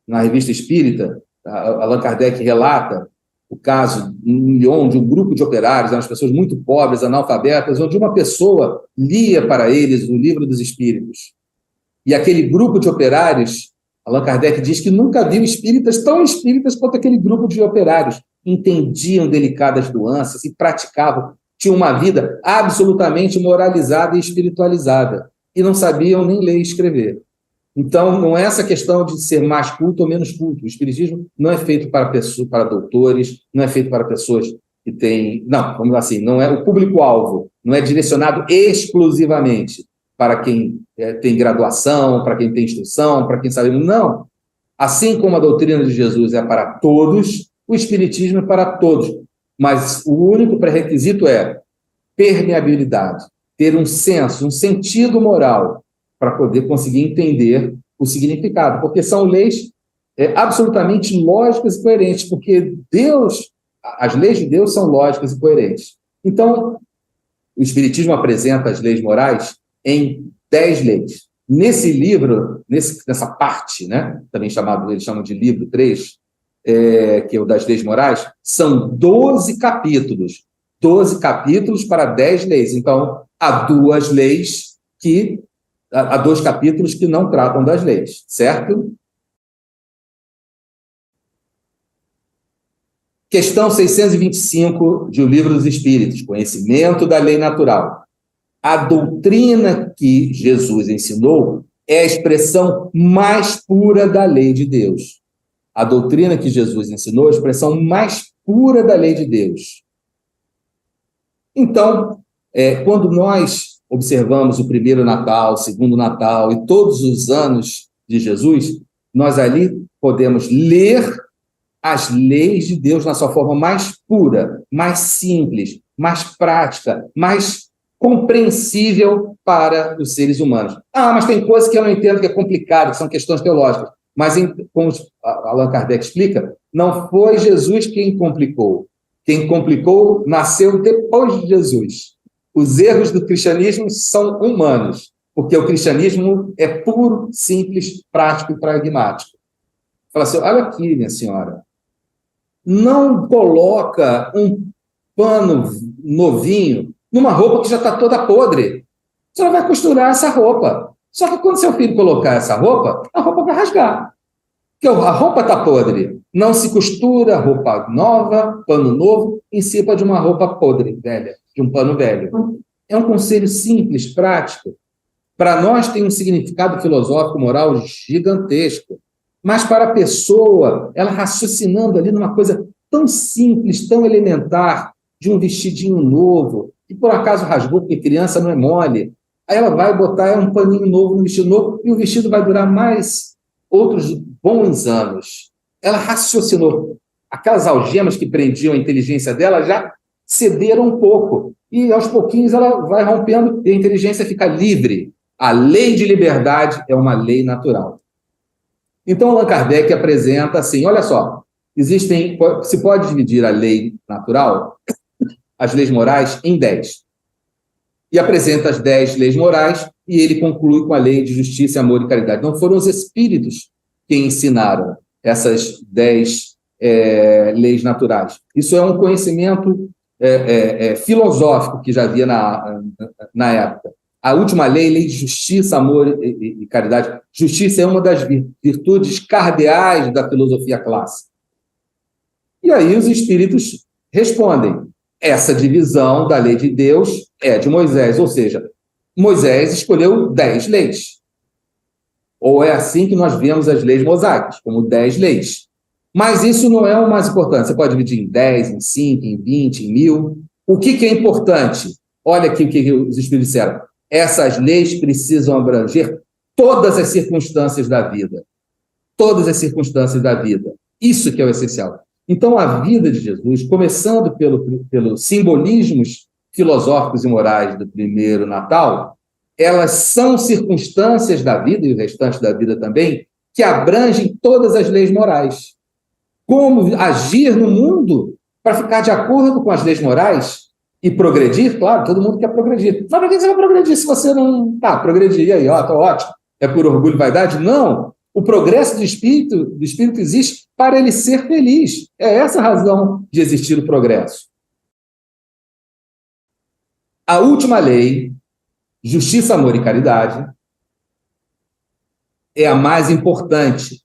na Revista Espírita, Allan Kardec relata o caso em Lyon de um grupo de operários, eram pessoas muito pobres, analfabetas, onde uma pessoa lia para eles o Livro dos Espíritos. E aquele grupo de operários, Allan Kardec diz que nunca viu espíritas tão espíritas quanto aquele grupo de operários. Entendiam delicadas nuances e praticavam, tinham uma vida absolutamente moralizada e espiritualizada. E não sabiam nem ler e escrever. Então, não é essa questão de ser mais culto ou menos culto. O espiritismo não é feito para pessoas, para doutores, não é feito para pessoas que têm... Não, vamos lá assim, não é o público-alvo, não é direcionado exclusivamente para quem tem graduação, para quem tem instrução, para quem sabe... Não. Assim como a doutrina de Jesus é para todos, o espiritismo é para todos. Mas o único pré-requisito é permeabilidade. Ter um senso, um sentido moral para poder conseguir entender o significado, porque são leis absolutamente lógicas e coerentes, porque Deus, as leis de Deus são lógicas e coerentes. Então, o Espiritismo apresenta as leis morais em 10 leis. Nesse livro, nessa parte, né, também chamado, eles chamam de livro 3, que é o das leis morais, são 12 capítulos. 12 capítulos para 10 leis. Então, há 2 leis há 2 capítulos que não tratam das leis, certo? Questão 625 de O Livro dos Espíritos, conhecimento da lei natural. A doutrina que Jesus ensinou é a expressão mais pura da lei de Deus. A doutrina que Jesus ensinou é a expressão mais pura da lei de Deus. Então, quando nós observamos o primeiro Natal, o segundo Natal e todos os anos de Jesus, nós ali podemos ler as leis de Deus na sua forma mais pura, mais simples, mais prática, mais compreensível para os seres humanos. Mas tem coisas que eu não entendo, que é complicado, que são questões teológicas. Mas, como Allan Kardec explica, não foi Jesus quem complicou. Quem complicou nasceu depois de Jesus. Os erros do cristianismo são humanos, porque o cristianismo é puro, simples, prático e pragmático. Fala assim, olha aqui, minha senhora, não coloca um pano novinho numa roupa que já está toda podre. Você não vai costurar essa roupa. Só que quando seu filho colocar essa roupa, a roupa vai rasgar. Porque a roupa está podre. Não se costura roupa nova, pano novo, em cima de uma roupa podre, velha, de um pano velho. É um conselho simples, prático. Para nós tem um significado filosófico, moral gigantesco. Mas para a pessoa, ela raciocinando ali numa coisa tão simples, tão elementar, de um vestidinho novo, que por acaso rasgou, porque criança não é mole. Aí ela vai botar um paninho novo no vestido novo, e o vestido vai durar mais outros bons anos. Ela raciocinou. Aquelas algemas que prendiam a inteligência dela já cederam um pouco. E, aos pouquinhos, ela vai rompendo e a inteligência fica livre. A lei de liberdade é uma lei natural. Então, Allan Kardec apresenta assim, olha só, se pode dividir a lei natural, as leis morais, em 10. E apresenta as 10 leis morais e ele conclui com a lei de justiça, amor e caridade. Não foram os espíritos que ensinaram essas 10 leis naturais. Isso é um conhecimento filosófico que já havia na época. A última lei, lei de justiça, amor e caridade. Justiça é uma das virtudes cardeais da filosofia clássica. E aí os espíritos respondem, essa divisão da lei de Deus é de Moisés, ou seja, Moisés escolheu 10 leis. Ou é assim que nós vemos as leis mosaicas, como 10 leis. Mas isso não é o mais importante. Você pode dividir em 10, em 5, em 20, em 1000. O que é importante? Olha aqui o que os Espíritos disseram. Essas leis precisam abranger todas as circunstâncias da vida. Todas as circunstâncias da vida. Isso que é o essencial. Então, a vida de Jesus, começando pelos simbolismos filosóficos e morais do primeiro Natal, elas são circunstâncias da vida, e o restante da vida também, que abrangem todas as leis morais. Como agir no mundo para ficar de acordo com as leis morais e progredir? Claro, todo mundo quer progredir. Mas para que você vai progredir se você não... progredir, e aí, estou ótimo. É por orgulho e vaidade? Não. O progresso do espírito existe para ele ser feliz. É essa a razão de existir o progresso. A última lei, justiça, amor e caridade, é a mais importante,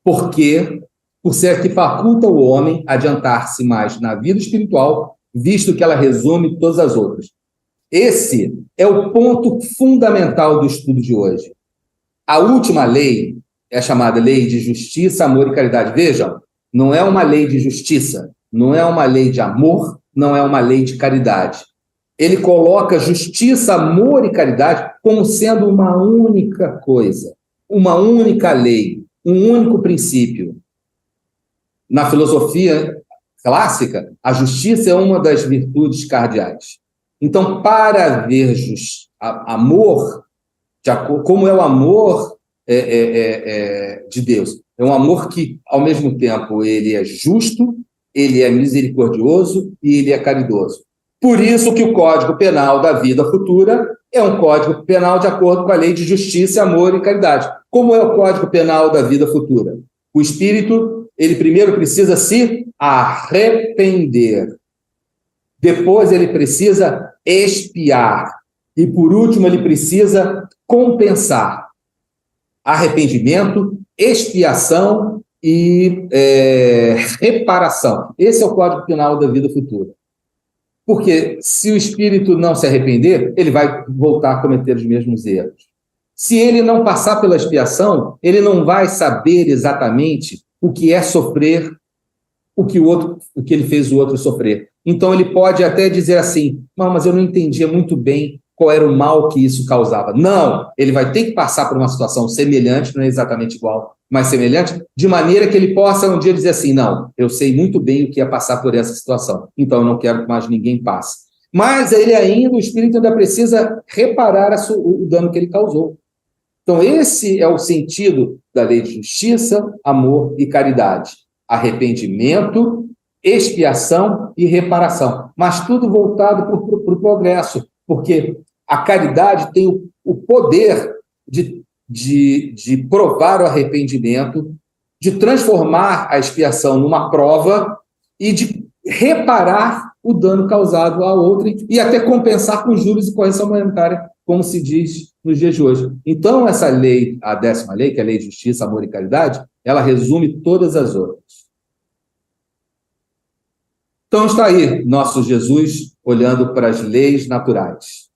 porque por ser a que faculta o homem adiantar-se mais na vida espiritual, visto que ela resume todas as outras. Esse é o ponto fundamental do estudo de hoje. A última lei é chamada lei de justiça, amor e caridade. Vejam, não é uma lei de justiça, não é uma lei de amor, não é uma lei de caridade. Ele coloca justiça, amor e caridade como sendo uma única coisa, uma única lei, um único princípio. Na filosofia clássica, a justiça é uma das virtudes cardeais. Então, para haver amor, como é o amor de Deus? É um amor que, ao mesmo tempo, ele é justo, ele é misericordioso e ele é caridoso. Por isso que o Código Penal da vida futura é um Código Penal de acordo com a lei de justiça, amor e caridade. Como é o Código Penal da vida futura? O espírito, ele primeiro precisa se arrepender. Depois ele precisa expiar. E por último ele precisa compensar. Arrependimento, expiação e reparação. Esse é o Código Penal da vida futura. Porque se o espírito não se arrepender, ele vai voltar a cometer os mesmos erros. Se ele não passar pela expiação, ele não vai saber exatamente o que é sofrer o que ele fez o outro sofrer. Então ele pode até dizer assim, mas eu não entendia muito bem qual era o mal que isso causava. Não, ele vai ter que passar por uma situação semelhante, não é exatamente igual, mas semelhante, de maneira que ele possa um dia dizer assim, não, eu sei muito bem o que é passar por essa situação, então eu não quero que mais ninguém passe. Mas ele ainda, o espírito ainda precisa reparar o dano que ele causou. Então esse é o sentido da lei de justiça, amor e caridade. Arrependimento, expiação e reparação. Mas tudo voltado para o progresso, porque a caridade tem o poder de provar o arrependimento, de transformar a expiação numa prova e de reparar o dano causado a outra e até compensar com juros e correção monetária, como se diz nos dias de hoje. Então, essa lei, a 10ª lei, que é a lei de justiça, amor e caridade, ela resume todas as outras. Então, está aí nosso Jesus olhando para as leis naturais.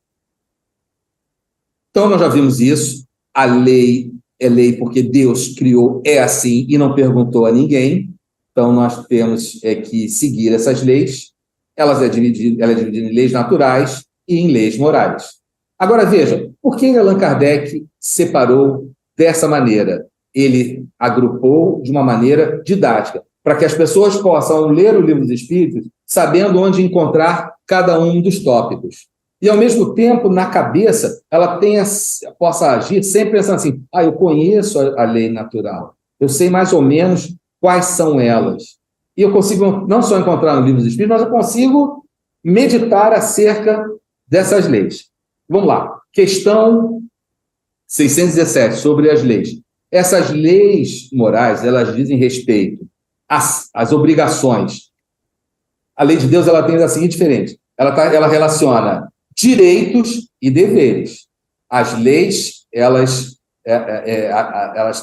Então, nós já vimos isso. A lei é lei porque Deus criou, é assim, e não perguntou a ninguém. Então, nós temos que seguir essas leis. Ela é dividida em leis naturais e em leis morais. Agora, veja, por que Allan Kardec separou dessa maneira? Ele agrupou de uma maneira didática, para que as pessoas possam ler o Livro dos Espíritos sabendo onde encontrar cada um dos tópicos. E, ao mesmo tempo, na cabeça, ela possa agir sempre pensando assim, eu conheço a lei natural, eu sei mais ou menos quais são elas. E eu consigo não só encontrar no Livro dos Espíritos, mas eu consigo meditar acerca dessas leis. Vamos lá. Questão 617, sobre as leis. Essas leis morais, elas dizem respeito às obrigações. A lei de Deus, ela tem a seguinte diferença. Ela relaciona direitos e deveres. As leis, elas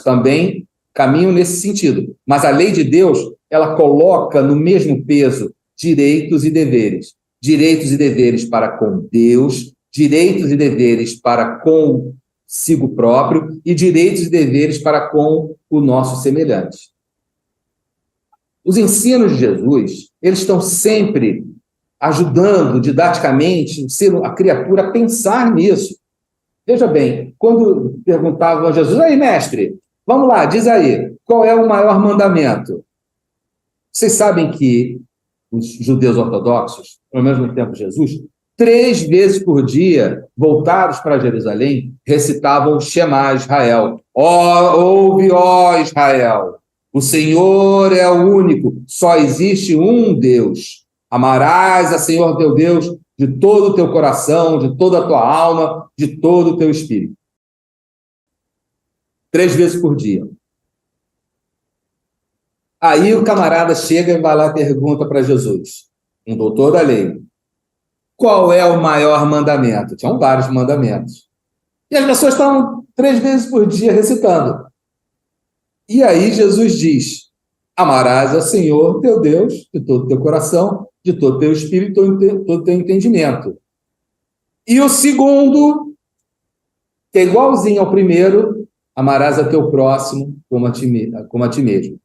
também caminham nesse sentido. Mas a lei de Deus, ela coloca no mesmo peso direitos e deveres. Direitos e deveres para com Deus, direitos e deveres para consigo próprio e direitos e deveres para com o nosso semelhante. Os ensinos de Jesus, eles estão sempre ajudando didaticamente a criatura a pensar nisso. Veja bem, quando perguntavam a Jesus, aí, mestre, vamos lá, diz aí, qual é o maior mandamento? Vocês sabem que os judeus ortodoxos, pelo menos no tempo de Jesus, 3 vezes por dia, voltados para Jerusalém, recitavam o Shema Israel. Ouve, ó Israel, o Senhor é o único, só existe um Deus. Amarás a Senhor teu Deus de todo o teu coração, de toda a tua alma, de todo o teu espírito. 3 vezes por dia. Aí o camarada chega e vai lá e pergunta para Jesus, um doutor da lei, qual é o maior mandamento? Tinham vários mandamentos. E as pessoas estavam 3 vezes por dia recitando. E aí Jesus diz, amarás ao Senhor teu Deus de todo o teu coração, de todo o teu espírito, de todo o teu entendimento. E o segundo, que é igualzinho ao primeiro, amarás a teu próximo como a ti mesmo.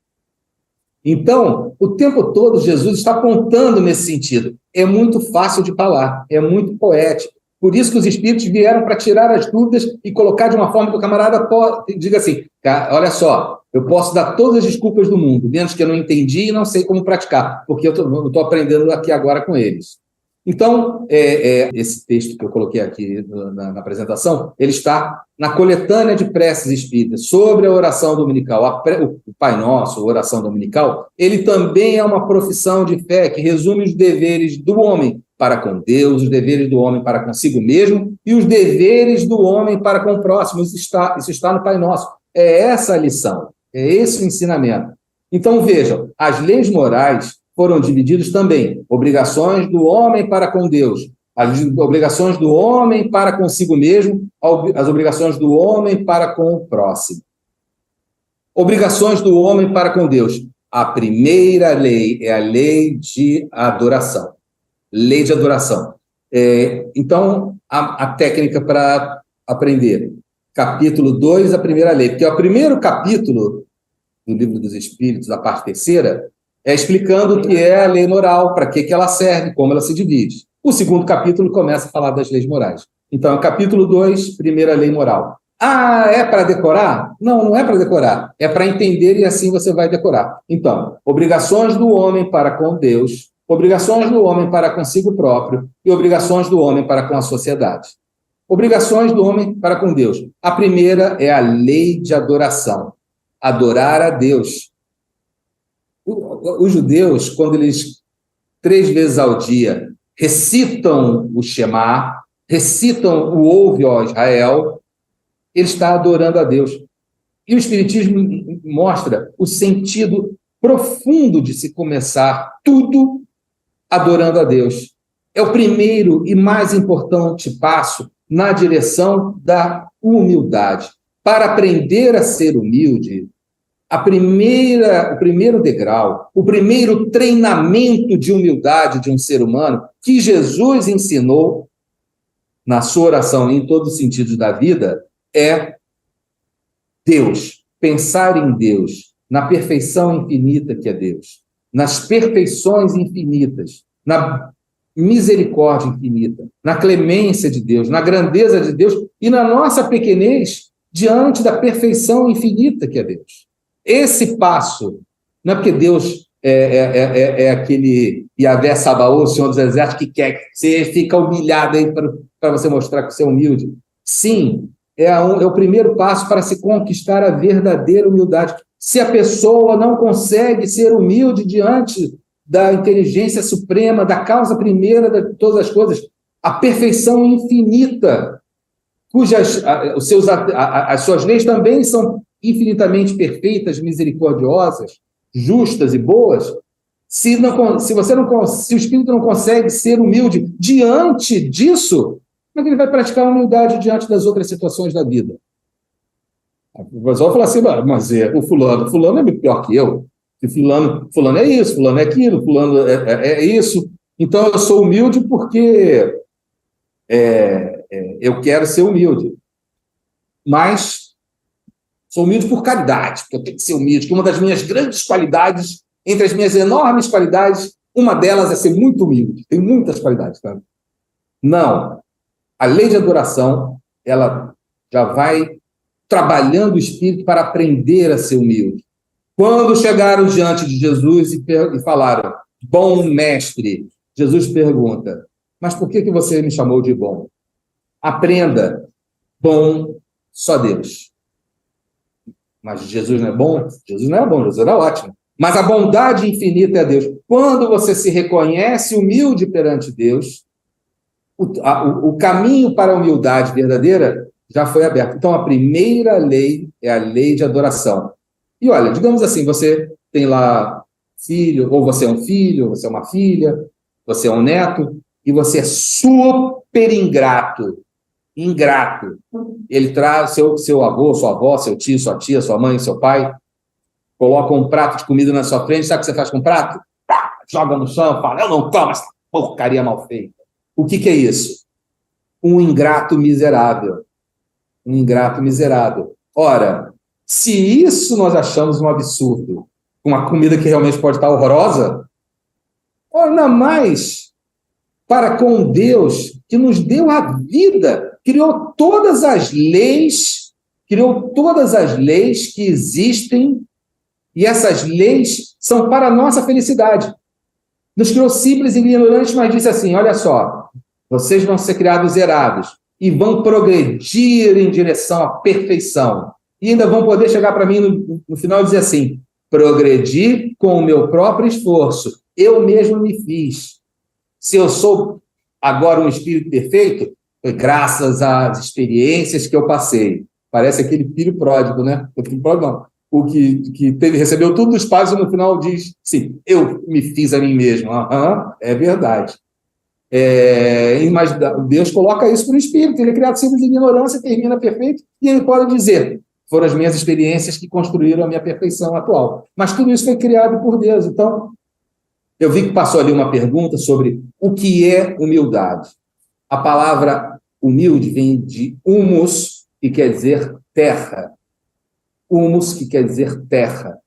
Então, o tempo todo, Jesus está apontando nesse sentido. É muito fácil de falar, é muito poético. Por isso que os espíritos vieram para tirar as dúvidas e colocar de uma forma que o camarada diga assim, olha só, eu posso dar todas as desculpas do mundo, menos que eu não entendi e não sei como praticar, porque eu estou aprendendo aqui agora com eles. Então, esse texto que eu coloquei aqui na apresentação, ele está na coletânea de preces espíritas sobre a oração dominical. O Pai Nosso, a oração dominical, ele também é uma profissão de fé que resume os deveres do homem para com Deus, os deveres do homem para consigo mesmo e os deveres do homem para com o próximo. Isso está no Pai Nosso. É essa a lição, é esse o ensinamento. Então, vejam, as leis morais foram divididos também obrigações do homem para com Deus, as obrigações do homem para consigo mesmo, as obrigações do homem para com o próximo. Obrigações do homem para com Deus. A primeira lei é a lei de adoração. Lei de adoração. Então, a técnica para aprender. Capítulo 2, a primeira lei. Porque o primeiro capítulo do Livro dos Espíritos, a parte terceira, é explicando o que é a lei moral, para que ela serve, como ela se divide. O segundo capítulo começa a falar das leis morais. Então, capítulo 2, primeira lei moral. Ah, é para decorar? Não, não é para decorar. É para entender e assim você vai decorar. Então, obrigações do homem para com Deus, obrigações do homem para consigo próprio e obrigações do homem para com a sociedade. Obrigações do homem para com Deus. A primeira é a lei de adoração. Adorar a Deus. Os judeus, quando eles 3 vezes ao dia recitam o Shema, recitam o Ouve, ó Israel, ele está adorando a Deus. E o Espiritismo mostra o sentido profundo de se começar tudo adorando a Deus. É o primeiro e mais importante passo na direção da humildade. Para aprender a ser humilde, o primeiro degrau, o primeiro treinamento de humildade de um ser humano que Jesus ensinou na sua oração e em todos os sentidos da vida é Deus, pensar em Deus, na perfeição infinita que é Deus, nas perfeições infinitas, na misericórdia infinita, na clemência de Deus, na grandeza de Deus e na nossa pequenez diante da perfeição infinita que é Deus. Esse passo, não é porque Deus é aquele Yahvé Sabaoth, o Senhor dos Exércitos, que quer que você fica humilhado aí para você mostrar que você é humilde. Sim, é o primeiro passo para se conquistar a verdadeira humildade. Se a pessoa não consegue ser humilde diante da inteligência suprema, da causa primeira de todas as coisas, a perfeição infinita, as suas leis também são infinitamente perfeitas, misericordiosas, justas e boas, se o espírito não consegue ser humilde diante disso, como é que ele vai praticar a humildade diante das outras situações da vida? O pessoal fala assim, mas o fulano é muito pior que eu, que fulano é isso, fulano é aquilo, fulano é isso, então eu sou humilde porque eu quero ser humilde, mas sou humilde por caridade, porque eu tenho que ser humilde, que uma das minhas grandes qualidades, entre as minhas enormes qualidades, Uma delas é ser muito humilde. Tem muitas qualidades, tá? Não. A lei de adoração, ela já vai trabalhando o espírito para aprender a ser humilde. Quando chegaram diante de Jesus e falaram, bom mestre, Jesus pergunta, mas por que você me chamou de bom? Aprenda, bom só Deus. Mas Jesus não é bom? Jesus não é bom, Jesus era ótimo. Mas a bondade infinita é Deus. Quando você se reconhece humilde perante Deus, o caminho para a humildade verdadeira já foi aberto. Então, a primeira lei é a lei de adoração. E olha, digamos assim, você tem lá filho, ou você é um filho, ou você é uma filha, você é um neto, e você é super ingrato. Ele traz seu avô, sua avó, seu tio, sua tia, sua mãe, seu pai, coloca um prato de comida na sua frente, sabe o que você faz com o prato? Joga no chão, fala, eu não como essa porcaria mal feita. O que é isso? Um ingrato miserável. Um ingrato miserável. Ora, se isso nós achamos um absurdo, uma comida que realmente pode estar horrorosa, ainda mais para com Deus que nos deu a vida, criou todas as leis que existem, e essas leis são para a nossa felicidade. Nos criou simples e ignorantes, mas disse assim, olha só, vocês vão ser criados zerados e vão progredir em direção à perfeição. E ainda vão poder chegar para mim no final e dizer assim, progredi com o meu próprio esforço, eu mesmo me fiz. Se eu sou agora um espírito perfeito, foi graças às experiências que eu passei. Parece aquele filho pródigo, né? O filho pródigo não. O que recebeu tudo dos pais e no final diz, sim, eu me fiz a mim mesmo. É verdade. Mas Deus coloca isso para o espírito, ele é criado simples de ignorância, termina perfeito, e ele pode dizer, foram as minhas experiências que construíram a minha perfeição atual. Mas tudo isso foi criado por Deus. Então, eu vi que passou ali uma pergunta sobre o que é humildade. A palavra humilde vem de humus, que quer dizer terra. Humus, que quer dizer terra.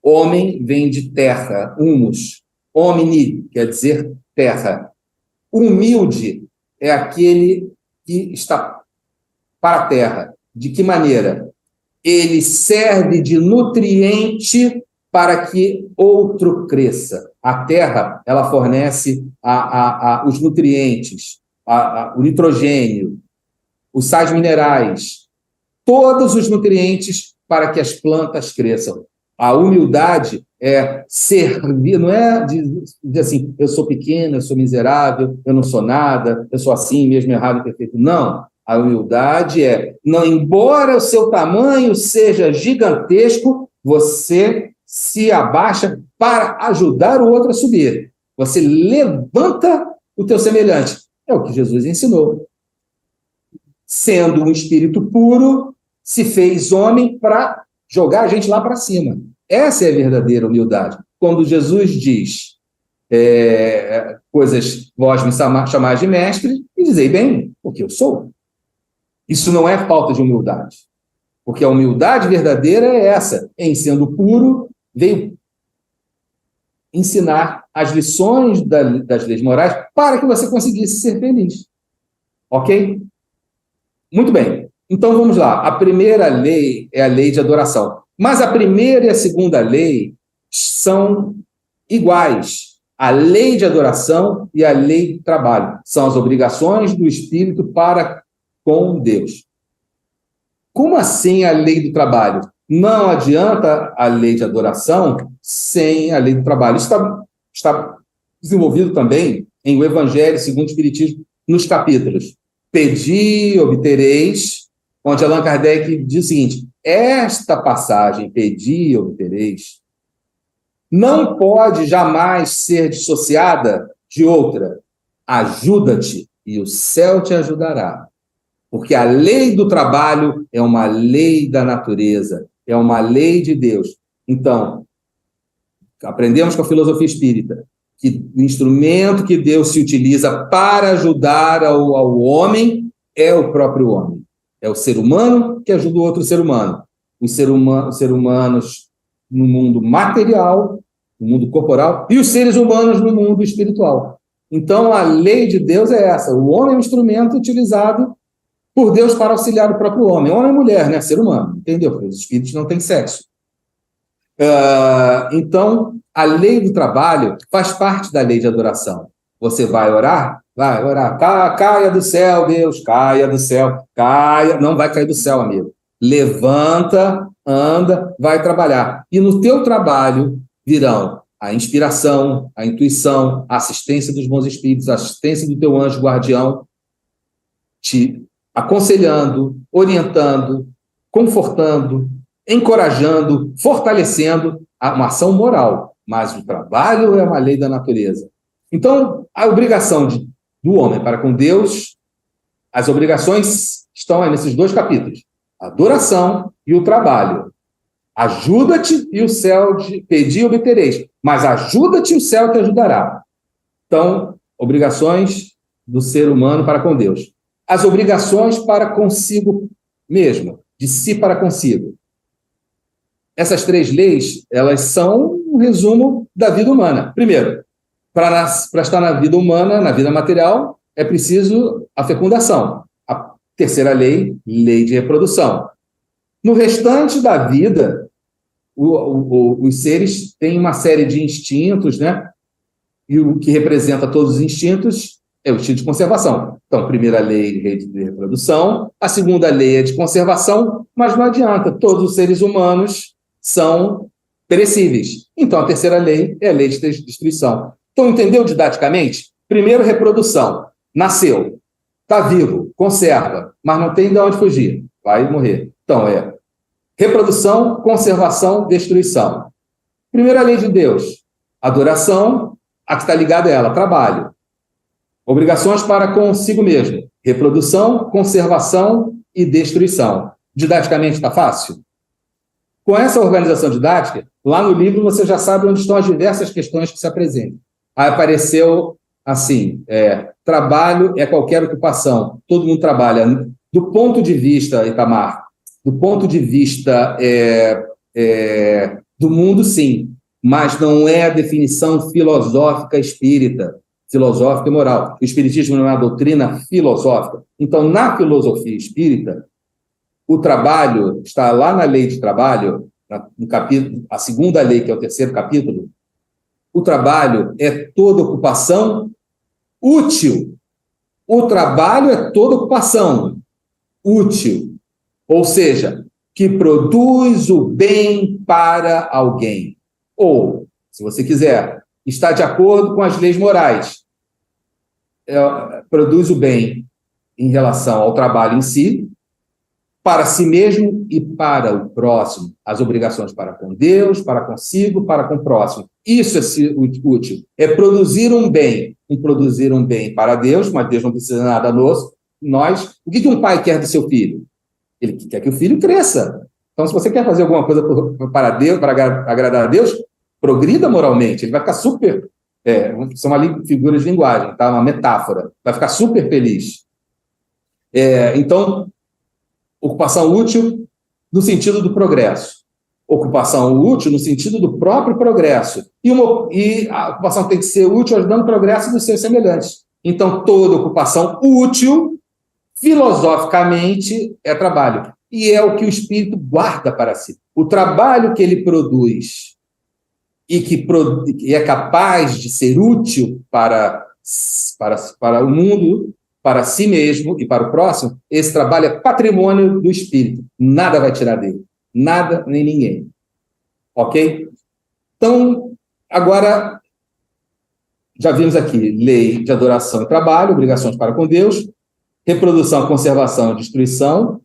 Homem vem de terra, humus. Homini, quer dizer terra. Humilde é aquele que está para a terra. De que maneira? Ele serve de nutriente para que outro cresça. A terra, ela fornece os nutrientes, o nitrogênio, os sais minerais, todos os nutrientes para que as plantas cresçam. A humildade é servir, não é dizer assim, eu sou pequeno, eu sou miserável, eu não sou nada, eu sou assim, mesmo errado e perfeito. Não. A humildade não, embora o seu tamanho seja gigantesco, você se abaixa para ajudar o outro a subir. Você levanta o teu semelhante. É o que Jesus ensinou. Sendo um espírito puro, se fez homem para jogar a gente lá para cima. Essa é a verdadeira humildade. Quando Jesus diz coisas, vós me chamais de mestre, e dizei bem, porque eu sou. Isso não é falta de humildade. Porque a humildade verdadeira é essa. Em sendo puro, veio ensinar as lições das leis morais para que você conseguisse ser feliz. Ok? Muito bem. Então, vamos lá. A primeira lei é a lei de adoração. Mas a primeira e a segunda lei são iguais. A lei de adoração e a lei do trabalho. São as obrigações do espírito para com Deus. Como assim a lei do trabalho? Não adianta a lei de adoração sem a lei do trabalho. Isso está desenvolvido também em O Evangelho segundo o Espiritismo, nos capítulos Pedi, obtereis, onde Allan Kardec diz o seguinte, esta passagem, pedi, obtereis, não pode jamais ser dissociada de outra. Ajuda-te e o céu te ajudará. Porque a lei do trabalho é uma lei da natureza, é uma lei de Deus. Então, aprendemos com a filosofia espírita que o instrumento que Deus se utiliza para ajudar ao homem é o próprio homem. É o ser humano que ajuda o outro ser humano. Os seres humanos no mundo material no mundo corporal, e os seres humanos no mundo espiritual. Então, a lei de Deus é essa. O homem é um instrumento utilizado por Deus para auxiliar o próprio homem. Homem e mulher, né? Ser humano, entendeu? Porque os espíritos não têm sexo. Então, a lei do trabalho faz parte da lei de adoração. Você vai orar? Vai orar. Caia do céu, Deus, caia do céu, caia. Não vai cair do céu, amigo. Levanta, anda, vai trabalhar. E no teu trabalho virão a inspiração, a intuição, a assistência dos bons espíritos, a assistência do teu anjo guardião, te aconselhando, orientando, confortando, encorajando, fortalecendo uma ação moral. Mas o trabalho é uma lei da natureza. Então, a obrigação do homem para com Deus, as obrigações estão aí nesses 2 capítulos. A adoração e o trabalho. Ajuda-te e o céu te pedir e obtereis. Mas ajuda-te e o céu te ajudará. Então, obrigações do ser humano para com Deus. As obrigações para consigo mesmo, de si para consigo. Essas 3 leis, elas são um resumo da vida humana. Primeiro, para estar na vida humana, na vida material, é preciso a fecundação. A terceira lei, lei de reprodução. No restante da vida, os seres têm uma série de instintos, né? E o que representa todos os instintos é o instinto de conservação. Então, a primeira lei, lei de reprodução, a segunda lei é de conservação, mas não adianta, todos os seres humanos são perecíveis. Então, a terceira lei é a lei de destruição. Então, entendeu didaticamente? Primeiro, reprodução. Nasceu, está vivo, conserva, mas não tem de onde fugir, vai morrer. Então, é reprodução, conservação, destruição. Primeira lei de Deus, adoração, a que está ligada a ela, trabalho. Obrigações para consigo mesmo, reprodução, conservação e destruição. Didaticamente está fácil? Com essa organização didática, lá no livro você já sabe onde estão as diversas questões que se apresentam. Aí apareceu assim, trabalho é qualquer ocupação, todo mundo trabalha. Do ponto de vista, Itamar, do ponto de vista do mundo, sim, mas não é a definição filosófica espírita, filosófica e moral. O espiritismo não é uma doutrina filosófica. Então, na filosofia espírita, o trabalho está lá na lei de trabalho, no capítulo, a segunda lei, que é o terceiro capítulo. O trabalho é toda ocupação útil. O trabalho é toda ocupação útil, ou seja, que produz o bem para alguém. Ou, se você quiser, está de acordo com as leis morais. Produz o bem em relação ao trabalho em si, para si mesmo e para o próximo. As obrigações para com Deus, para consigo, para com o próximo. Isso é ser útil. É produzir um bem. Produzir um bem para Deus, mas Deus não precisa nada nós. O que um pai quer do seu filho? Ele quer que o filho cresça. Então, se você quer fazer alguma coisa para Deus, para agradar a Deus, progrida moralmente. Ele vai ficar super... são ali figuras de linguagem, tá? Uma metáfora. Vai ficar super feliz. Então, ocupação útil no sentido do progresso. Ocupação útil no sentido do próprio progresso. E a ocupação tem que ser útil ajudando o progresso dos seus semelhantes. Então, toda ocupação útil, filosoficamente, é trabalho. E é o que o espírito guarda para si. O trabalho que ele produz e que é capaz de ser útil para o mundo, para si mesmo e para o próximo, esse trabalho é patrimônio do espírito. Nada vai tirar dele. Nada nem ninguém. Ok? Então, agora, já vimos aqui lei de adoração e trabalho, obrigações para com Deus, reprodução, conservação e destruição,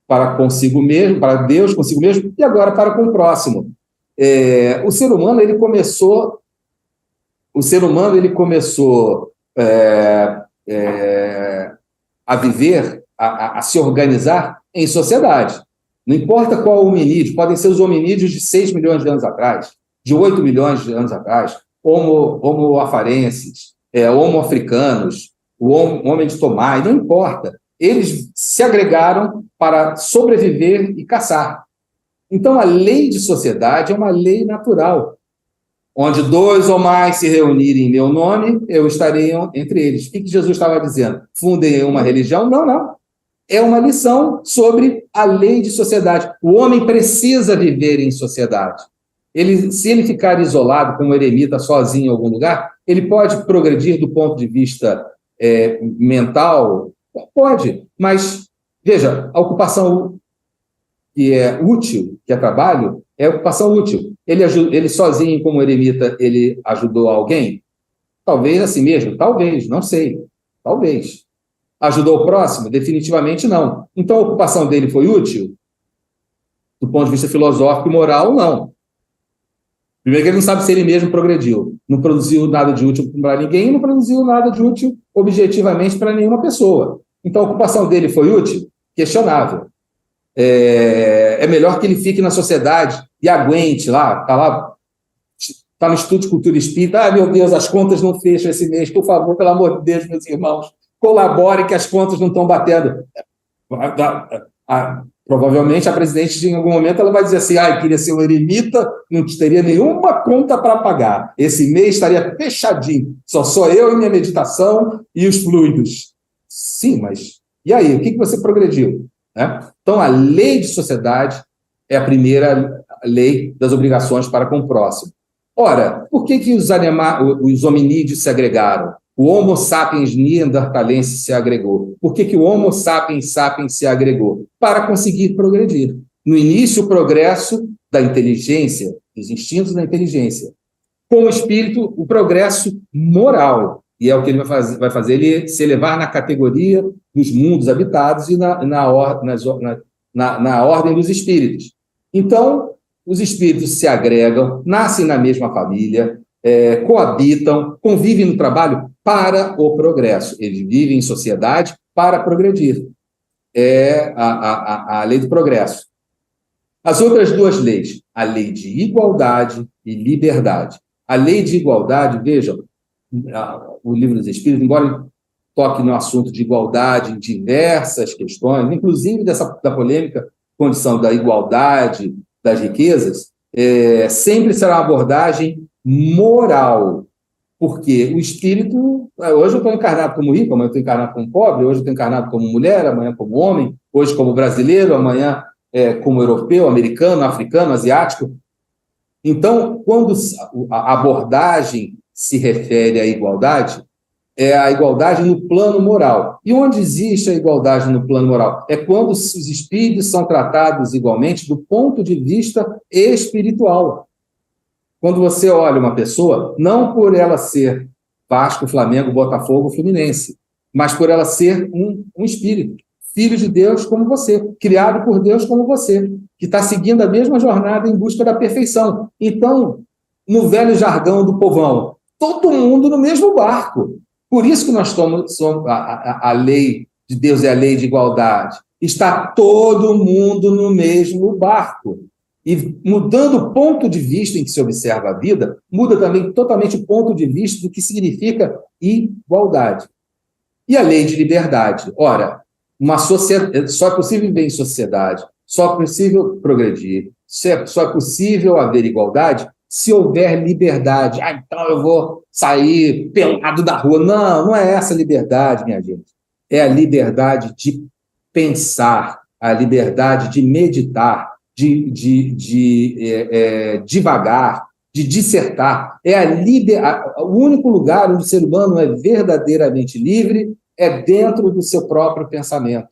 para consigo mesmo, para Deus, consigo mesmo, e agora para com o próximo. O ser humano, ele começou a viver, a se organizar em sociedade. Não importa qual hominídeo, podem ser os hominídeos de 6 milhões de anos atrás, de 8 milhões de anos atrás, homo afarenses, homo africanos, o homem de Tomai, não importa. Eles se agregaram para sobreviver e caçar. Então, a lei de sociedade é uma lei natural. Onde 2 ou mais se reunirem em meu nome, eu estarei entre eles. O que Jesus estava dizendo? Fundem uma religião? Não, não. É uma lição sobre a lei de sociedade. O homem precisa viver em sociedade. Se ele ficar isolado, como eremita, sozinho em algum lugar, ele pode progredir do ponto de vista mental? Pode, mas, veja, a ocupação que é útil, que é trabalho, é ocupação útil. Ele sozinho, como eremita, ele ajudou alguém? Talvez a si mesmo, talvez, não sei, talvez. Ajudou o próximo? Definitivamente não. Então, a ocupação dele foi útil? Do ponto de vista filosófico e moral, não. Primeiro que ele não sabe se ele mesmo progrediu. Não produziu nada de útil para ninguém, não produziu nada de útil objetivamente para nenhuma pessoa. Então, a ocupação dele foi útil? Questionável. É melhor que ele fique na sociedade e aguente lá, está no Instituto de Cultura Espírita, meu Deus, as contas não fecham esse mês, por favor, pelo amor de Deus, meus irmãos, colaborem que as contas não estão batendo. Provavelmente a presidente, em algum momento, ela vai dizer assim, queria ser um eremita, não teria nenhuma conta para pagar. Esse mês estaria fechadinho, só sou eu e minha meditação e os fluidos. Sim, mas e aí, o que você progrediu? Então, a lei de sociedade é a primeira lei das obrigações para com o próximo. Ora, por que os hominídeos se agregaram? O Homo sapiens neanderthalensis se agregou. Por que o Homo sapiens sapiens se agregou? Para conseguir progredir. No início, o progresso da inteligência, dos instintos da inteligência. Com o espírito, o progresso moral. E é o que ele vai fazer, ele se elevar na categoria dos mundos habitados e na ordem dos espíritos. Então, os espíritos se agregam, nascem na mesma família, coabitam, convivem no trabalho para o progresso. Eles vivem em sociedade para progredir. É a lei do progresso. As outras duas leis, a lei de igualdade e liberdade. A lei de igualdade, vejam, o Livro dos Espíritos, embora toque no assunto de igualdade em diversas questões, inclusive da polêmica condição da igualdade das riquezas, sempre será uma abordagem moral, porque o espírito, hoje eu estou encarnado como rico, amanhã eu estou encarnado como pobre, hoje eu estou encarnado como mulher, amanhã como homem, hoje como brasileiro, amanhã como europeu, americano, africano, asiático. Então, quando a abordagem se refere à igualdade, é a igualdade no plano moral. E onde existe a igualdade no plano moral? É quando os espíritos são tratados igualmente do ponto de vista espiritual. Quando você olha uma pessoa, não por ela ser Vasco, Flamengo, Botafogo, Fluminense, mas por ela ser um espírito, filho de Deus como você, criado por Deus como você, que está seguindo a mesma jornada em busca da perfeição. Então, no velho jargão do povão, todo mundo no mesmo barco. Por isso que nós somos a lei de Deus é a lei de igualdade. Está todo mundo no mesmo barco. E mudando o ponto de vista em que se observa a vida, muda também totalmente o ponto de vista do que significa igualdade. E a lei de liberdade. Ora, só é possível viver em sociedade, só é possível progredir, só é possível haver igualdade se houver liberdade. Então eu vou sair pelado da rua. Não, não é essa a liberdade, minha gente. É a liberdade de pensar, a liberdade de meditar, de divagar, de dissertar. O único lugar onde o ser humano é verdadeiramente livre é dentro do seu próprio pensamento.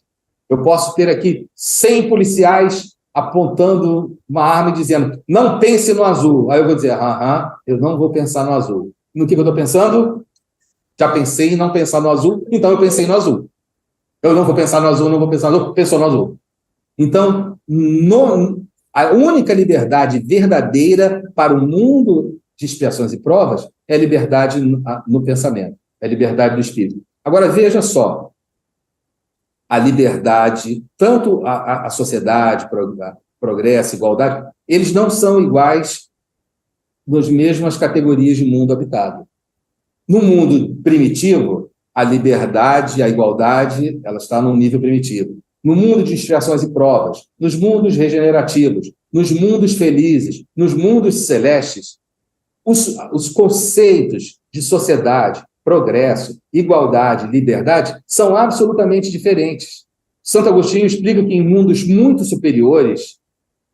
Eu posso ter aqui 100 policiais apontando uma arma e dizendo, não pense no azul. Aí eu vou dizer, eu não vou pensar no azul. No que eu estou pensando? Já pensei em não pensar no azul, então eu pensei no azul. Eu não vou pensar no azul, não vou pensar no azul, pensou no azul. Então, a única liberdade verdadeira para o mundo de expiações e provas é a liberdade no pensamento, é a liberdade do espírito. Agora, veja só, a liberdade, tanto a sociedade, progresso, igualdade, eles não são iguais nas mesmas categorias de mundo habitado. No mundo primitivo, a liberdade, a igualdade, ela está num nível primitivo. No mundo de expiações e provas, nos mundos regenerativos, nos mundos felizes, nos mundos celestes, os conceitos de sociedade, progresso, igualdade, liberdade são absolutamente diferentes. Santo Agostinho explica que em mundos muito superiores,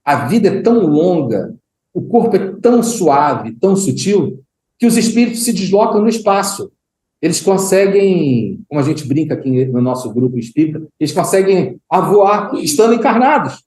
a vida é tão longa, o corpo é tão suave, tão sutil, que os espíritos se deslocam no espaço. Eles conseguem, como a gente brinca aqui no nosso grupo espírita, eles conseguem voar estando encarnados.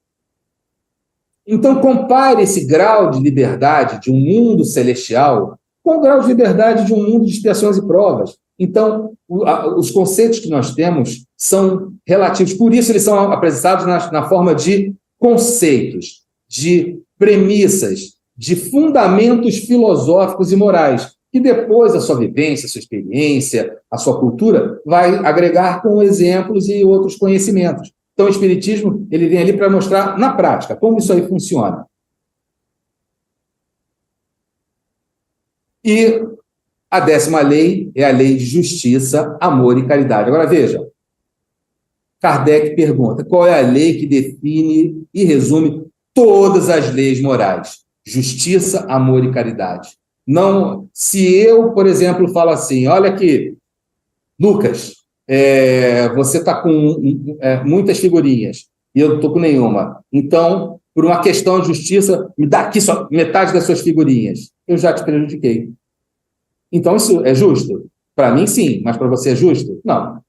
Então, compare esse grau de liberdade de um mundo celestial com o grau de liberdade de um mundo de expiações e provas. Então, os conceitos que nós temos são relativos. Por isso, eles são apresentados na forma de conceitos, de premissas, de fundamentos filosóficos e morais, que depois a sua vivência, a sua experiência, a sua cultura vai agregar com exemplos e outros conhecimentos. Então, o Espiritismo ele vem ali para mostrar, na prática, como isso aí funciona. E a 10ª lei é a lei de justiça, amor e caridade. Agora, veja, Kardec pergunta, qual é a lei que define e resume todas as leis morais? Justiça, amor e caridade. Não, se eu, por exemplo, falo assim, olha aqui, Lucas, você está com muitas figurinhas e eu não estou com nenhuma. Então, por uma questão de justiça, me dá aqui só metade das suas figurinhas. Eu já te prejudiquei. Então, isso é justo? Para mim, sim. Mas para você é justo? Não.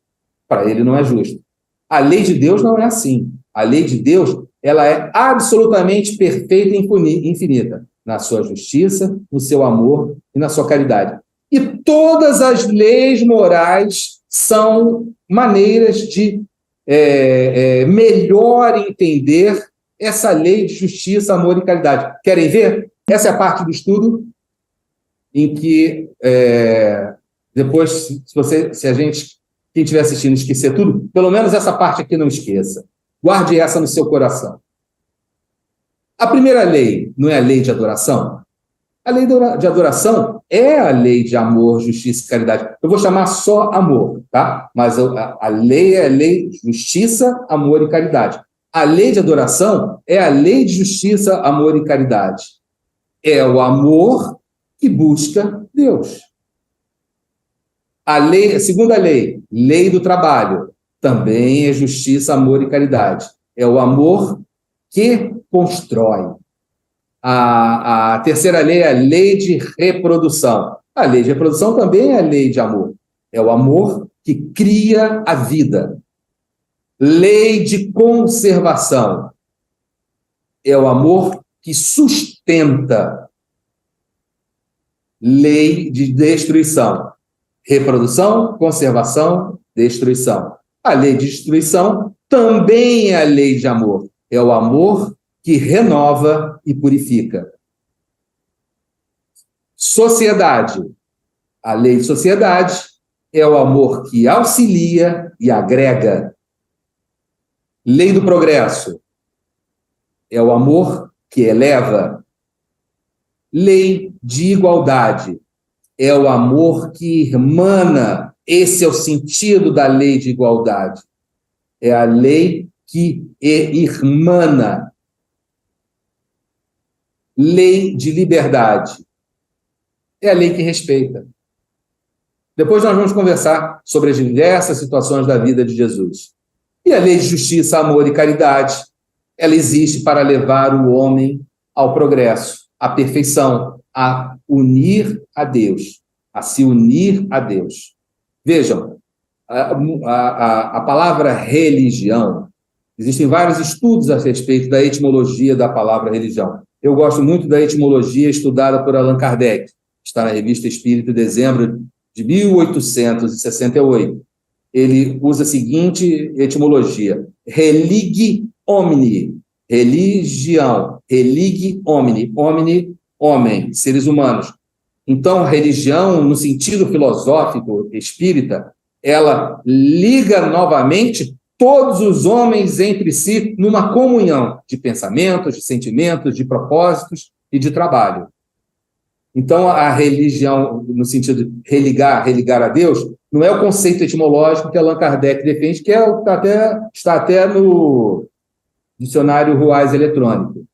Para ele não é justo. A lei de Deus não é assim. A lei de Deus ela é absolutamente perfeita e infinita na sua justiça, no seu amor e na sua caridade. E todas as leis morais são maneiras de melhor entender essa lei de justiça, amor e caridade. Querem ver? Essa é a parte do estudo em que, depois, se a gente, quem estiver assistindo, esquecer tudo, pelo menos essa parte aqui não esqueça. Guarde essa no seu coração. A primeira lei não é a lei de adoração? A lei de adoração é a lei de amor, justiça e caridade. Eu vou chamar só amor, tá? Mas a lei é a lei de justiça, amor e caridade. A lei de adoração é a lei de justiça, amor e caridade. É o amor que busca Deus. A segunda lei, lei do trabalho, também é justiça, amor e caridade. É o amor que constrói. A terceira lei é a lei de reprodução. A lei de reprodução também é a lei de amor. É o amor que cria a vida. Lei de conservação. É o amor que sustenta. Lei de destruição. Reprodução, conservação, destruição. A lei de destruição também é a lei de amor. É o amor que renova e purifica. Sociedade. A lei de sociedade é o amor que auxilia e agrega. Lei do progresso. É o amor que eleva. Lei de igualdade. É o amor que irmana. Esse é o sentido da lei de igualdade. É a lei que irmana. Lei de liberdade. É a lei que respeita. Depois nós vamos conversar sobre as diversas situações da vida de Jesus. E a lei de justiça, amor e caridade, ela existe para levar o homem ao progresso, à perfeição, a unir a Deus, a se unir a Deus. Vejam, a palavra religião, existem vários estudos a respeito da etimologia da palavra religião. Eu gosto muito da etimologia estudada por Allan Kardec, está na Revista Espírita, de dezembro de 1868. Ele usa a seguinte etimologia: religi omni, religião, religi omni, omni, homem, seres humanos. Então, religião, no sentido filosófico espírita, ela liga novamente todos os homens entre si numa comunhão de pensamentos, de sentimentos, de propósitos e de trabalho. Então, a religião, no sentido de religar a Deus, não é o conceito etimológico que Allan Kardec defende, que está até no dicionário Ruais Eletrônico,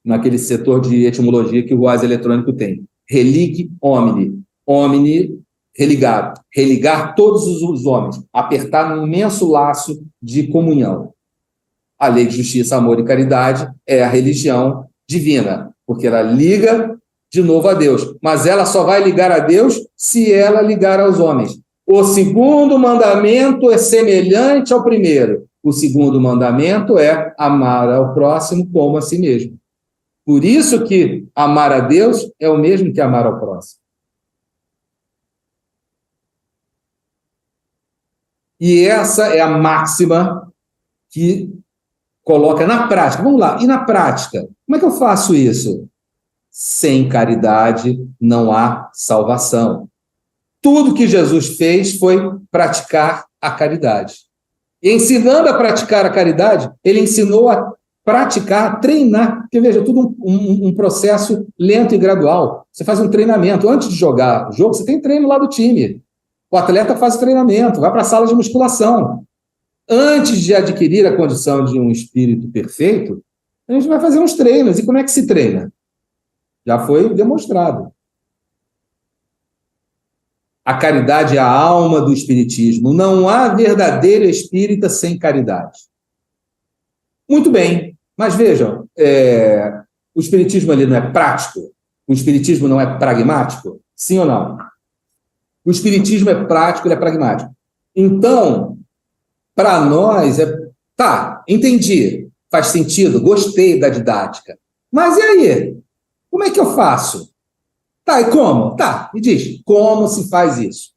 naquele setor de etimologia que o Ruais Eletrônico tem. Religue homine. Homine, religar. Religar todos os homens. Apertar num imenso laço de comunhão. A lei de justiça, amor e caridade é a religião divina, porque ela liga de novo a Deus. Mas ela só vai ligar a Deus se ela ligar aos homens. O segundo mandamento é semelhante ao primeiro. O segundo mandamento é amar ao próximo como a si mesmo. Por isso que amar a Deus é o mesmo que amar ao próximo. E essa é a máxima que coloca na prática. Vamos lá, e na prática? Como é que eu faço isso? Sem caridade não há salvação. Tudo que Jesus fez foi praticar a caridade. E ensinando a praticar a caridade, ele ensinou a praticar, a treinar. Porque, veja, tudo um processo lento e gradual. Você faz um treinamento. Antes de jogar o jogo, você tem treino lá do time. O atleta faz o treinamento, vai para a sala de musculação. Antes de adquirir a condição de um espírito perfeito, a gente vai fazer uns treinos. E como é que se treina? Já foi demonstrado. A caridade é a alma do espiritismo. Não há verdadeiro espírita sem caridade. Muito bem, mas vejam, o espiritismo ali não é prático? O espiritismo não é pragmático? Sim ou não? O espiritismo é prático, ele é pragmático. Então, para nós, tá, entendi, faz sentido, gostei da didática. Mas e aí? Como é que eu faço? Tá, e como? Tá, me diz, como se faz isso?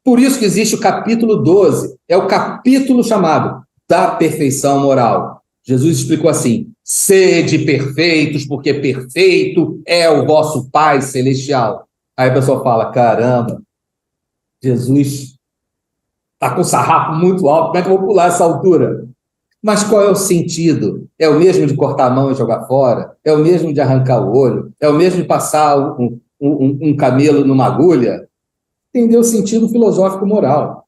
Por isso que existe o capítulo 12, é o capítulo chamado da perfeição moral. Jesus explicou assim: sede perfeitos, porque perfeito é o vosso Pai Celestial. Aí a pessoa fala, caramba, Jesus está com o sarrafo muito alto, como é que eu vou pular essa altura? Mas qual é o sentido? É o mesmo de cortar a mão e jogar fora? É o mesmo de arrancar o olho? É o mesmo de passar um camelo numa agulha? Entendeu o sentido filosófico moral.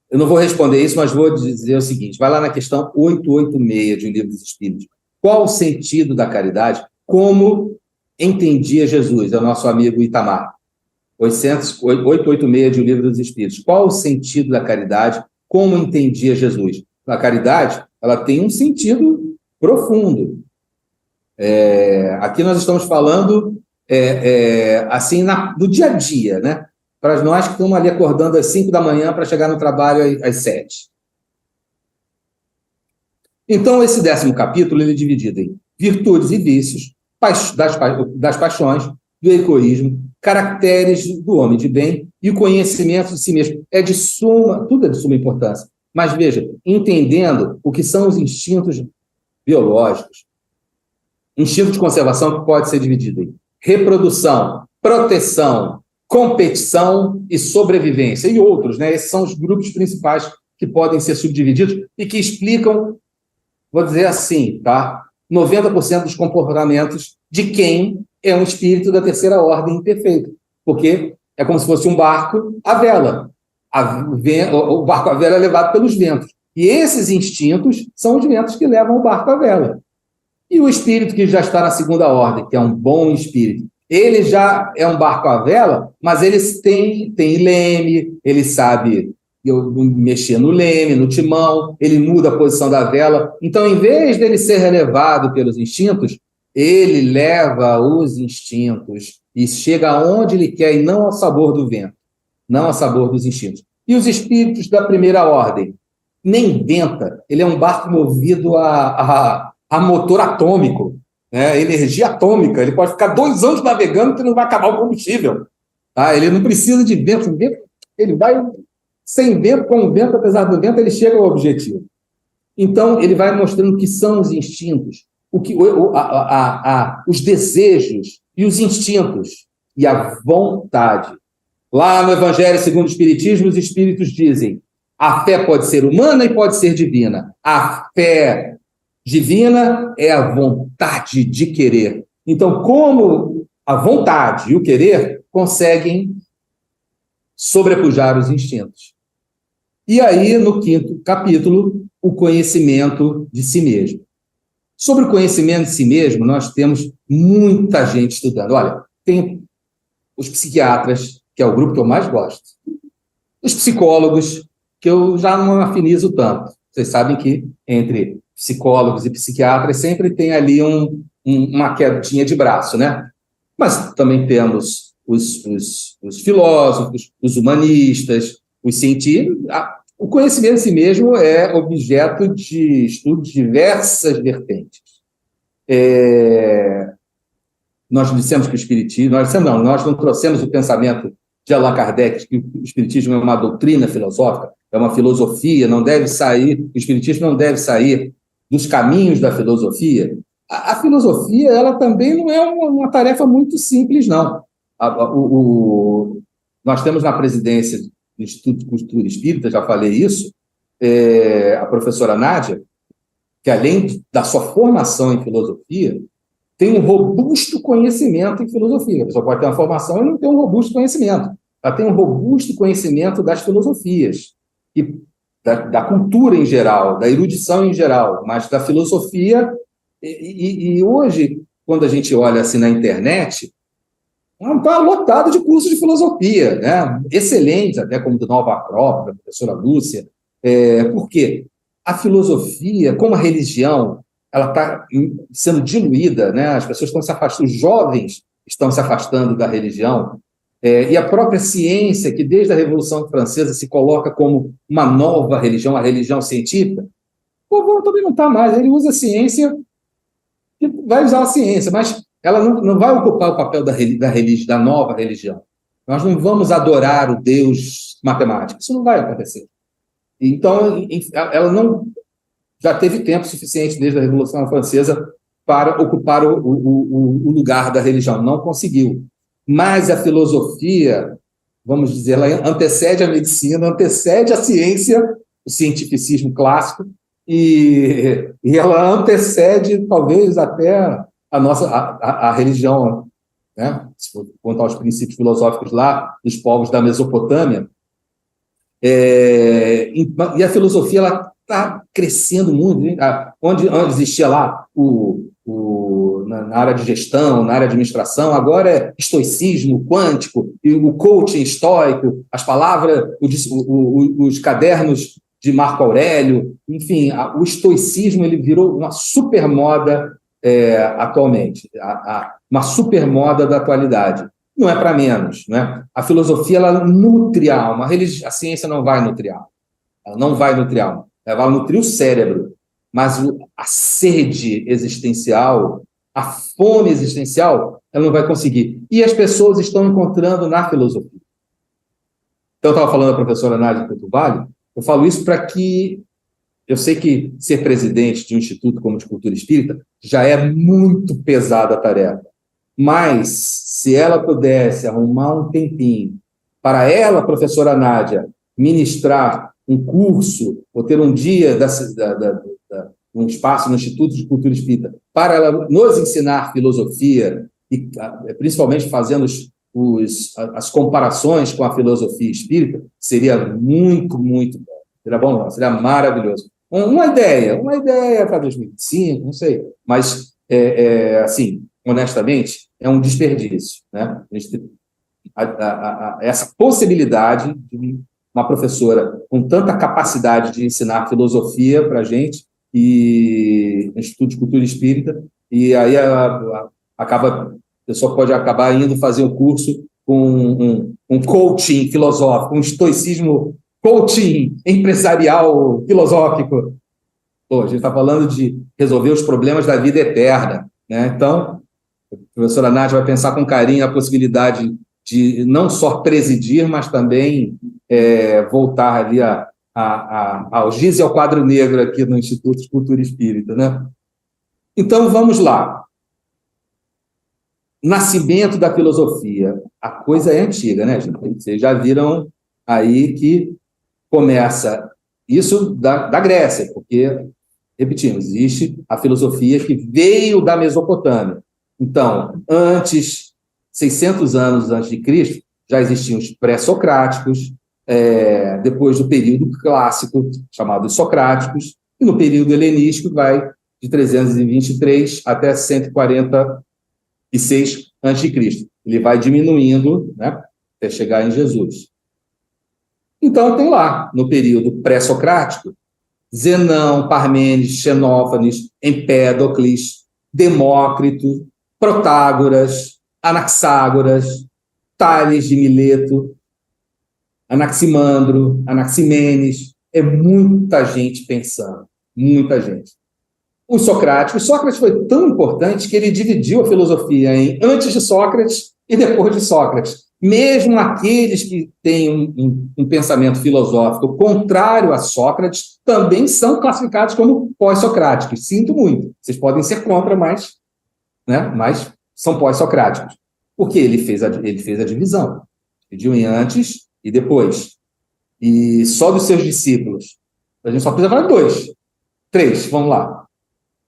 Eu não vou responder isso, mas vou dizer o seguinte, vai lá na questão 886 de Um Livro dos Espíritos. Qual o sentido da caridade? Como entendia Jesus? É o nosso amigo Itamar. 886 de Um Livro dos Espíritos. Qual o sentido da caridade? Como entendia Jesus? A caridade, ela tem um sentido profundo. Aqui nós estamos falando assim, do dia a dia, né? Para nós que estamos ali acordando às 5 da manhã para chegar no trabalho às 7. Então, esse 10º capítulo ele é dividido em virtudes e vícios, das paixões, do egoísmo, caracteres do homem de bem e o conhecimento de si mesmo. Tudo é de suma importância. Mas, veja, entendendo o que são os instintos biológicos. Instinto de conservação que pode ser dividido em reprodução, proteção, competição e sobrevivência, e outros, né? Esses são os grupos principais que podem ser subdivididos e que explicam, vou dizer assim, tá? 90% dos comportamentos de quem é um espírito da terceira ordem perfeito, porque é como se fosse um barco à vela. O barco à vela é levado pelos ventos. E esses instintos são os ventos que levam o barco à vela. E o espírito que já está na segunda ordem, que é um bom espírito, ele já é um barco à vela, mas ele tem leme, ele sabe mexer no leme, no timão, ele muda a posição da vela. Então, em vez dele ser levado pelos instintos, ele leva os instintos e chega aonde ele quer e não ao sabor do vento, não ao sabor dos instintos. E os espíritos da primeira ordem? Nem venta, ele é um barco movido a motor atômico, né? Energia atômica, ele pode ficar 2 anos navegando que não vai acabar o combustível. Tá? Ele não precisa de vento, ele vai sem vento, com vento, apesar do vento, ele chega ao objetivo. Então, ele vai mostrando o que são os instintos, os desejos e os instintos e a vontade. Lá no Evangelho segundo o Espiritismo, os espíritos dizem: a fé pode ser humana e pode ser divina. A fé divina é a vontade de querer. Então, como a vontade e o querer conseguem sobrepujar os instintos. E aí, no 5º capítulo, o conhecimento de si mesmo. Sobre o conhecimento de si mesmo, nós temos muita gente estudando. Olha, tem os psiquiatras, que é o grupo que eu mais gosto, os psicólogos, que eu já não afinizo tanto. Vocês sabem que entre psicólogos e psiquiatras sempre tem ali uma quedinha de braço, né? Mas também temos os filósofos, os humanistas, os cientistas. O conhecimento em si mesmo é objeto de estudo de diversas vertentes. Nós dissemos que o Espiritismo... Nós não trouxemos o pensamento de Allan Kardec, que o Espiritismo é uma doutrina filosófica, é uma filosofia, não deve sair, o Espiritismo não deve sair dos caminhos da filosofia. A filosofia, ela também não é uma tarefa muito simples, não. Nós temos na presidência do Instituto de Cultura Espírita, já falei isso, a professora Nádia, que além da sua formação em filosofia, tem um robusto conhecimento em filosofia. A pessoa pode ter uma formação e não ter um robusto conhecimento. Ela tem um robusto conhecimento das filosofias, e da cultura em geral, da erudição em geral, mas da filosofia. E hoje, quando a gente olha assim na internet, está lotado de cursos de filosofia, né? Excelentes, até como do Nova Acrópole, da professora Lúcia. Por quê? A filosofia, como a religião, ela está sendo diluída, né? As pessoas estão se afastando, os jovens estão se afastando da religião, e a própria ciência, que desde a Revolução Francesa se coloca como uma nova religião, a religião científica, o povo também não está mais. Ele usa a ciência, vai usar a ciência, mas ela não vai ocupar o papel da nova religião. Nós não vamos adorar o Deus matemático, isso não vai acontecer. Então, ela não já teve tempo suficiente desde a Revolução Francesa para ocupar o lugar da religião. Não conseguiu. Mas a filosofia, vamos dizer, ela antecede a medicina, antecede a ciência, o cientificismo clássico, e ela antecede, talvez, até a religião, né? Se for contar os princípios filosóficos lá dos povos da Mesopotâmia. E a filosofia, ela está crescendo muito, hein? Onde existia lá na área de gestão, na área de administração, agora é estoicismo quântico, e o coaching estoico, as palavras, os cadernos de Marco Aurélio, enfim, o estoicismo ele virou uma supermoda atualmente, uma supermoda da atualidade. Não é para menos, né? A filosofia, ela nutre a alma, a ciência não vai nutrir a alma, ela não vai nutrir a alma, ela vai nutrir o cérebro, mas a sede existencial, a fome existencial, ela não vai conseguir. E as pessoas estão encontrando na filosofia. Então, eu estava falando da professora Nádia Portugalho, eu falo isso para que... Eu sei que ser presidente de um instituto como de cultura espírita já é muito pesada a tarefa, mas se ela pudesse arrumar um tempinho para ela, professora Nádia, ministrar um curso, ou ter um dia um espaço no Instituto de Cultura Espírita, para ela nos ensinar filosofia, e principalmente fazendo as comparações com a filosofia espírita, seria muito, muito bom. Seria bom, não, seria maravilhoso. Uma ideia para 2025, não sei, mas, assim, honestamente, é um desperdício, né? Essa possibilidade de uma professora com tanta capacidade de ensinar filosofia para a gente, e no Instituto de Cultura Espírita, e aí a pessoa pode acabar indo fazer um curso com um coaching filosófico, um estoicismo coaching empresarial filosófico. Pô, a gente está falando de resolver os problemas da vida eterna, né? Então, a professora Nádia vai pensar com carinho a possibilidade de não só presidir, mas também voltar ali ao giz e ao quadro negro aqui no Instituto de Cultura Espírita, né? Então, vamos lá. Nascimento da filosofia. A coisa é antiga, né, gente? Vocês já viram aí que começa isso da Grécia, porque, repetimos, existe a filosofia que veio da Mesopotâmia. Então, 600 anos antes de Cristo, já existiam os pré-socráticos, depois do período clássico, chamado socráticos, e no período helenístico vai de 323 até 146 a.C. ele vai diminuindo, né, até chegar em Jesus. Então, tem lá, no período pré-socrático, Zenão, Parmênides, Xenófanes, Empédocles, Demócrito, Protágoras, Anaxágoras, Tales de Mileto, Anaximandro, Anaximenes. É muita gente pensando, muita gente. Sócrates foi tão importante que ele dividiu a filosofia em antes de Sócrates e depois de Sócrates. Mesmo aqueles que têm um pensamento filosófico contrário a Sócrates também são classificados como pós-socráticos. Sinto muito. Vocês podem ser contra, mas são pós-socráticos. Porque ele fez a divisão. Dividiu em antes e depois. E só dos seus discípulos. A gente só precisa falar de 2. 3, vamos lá.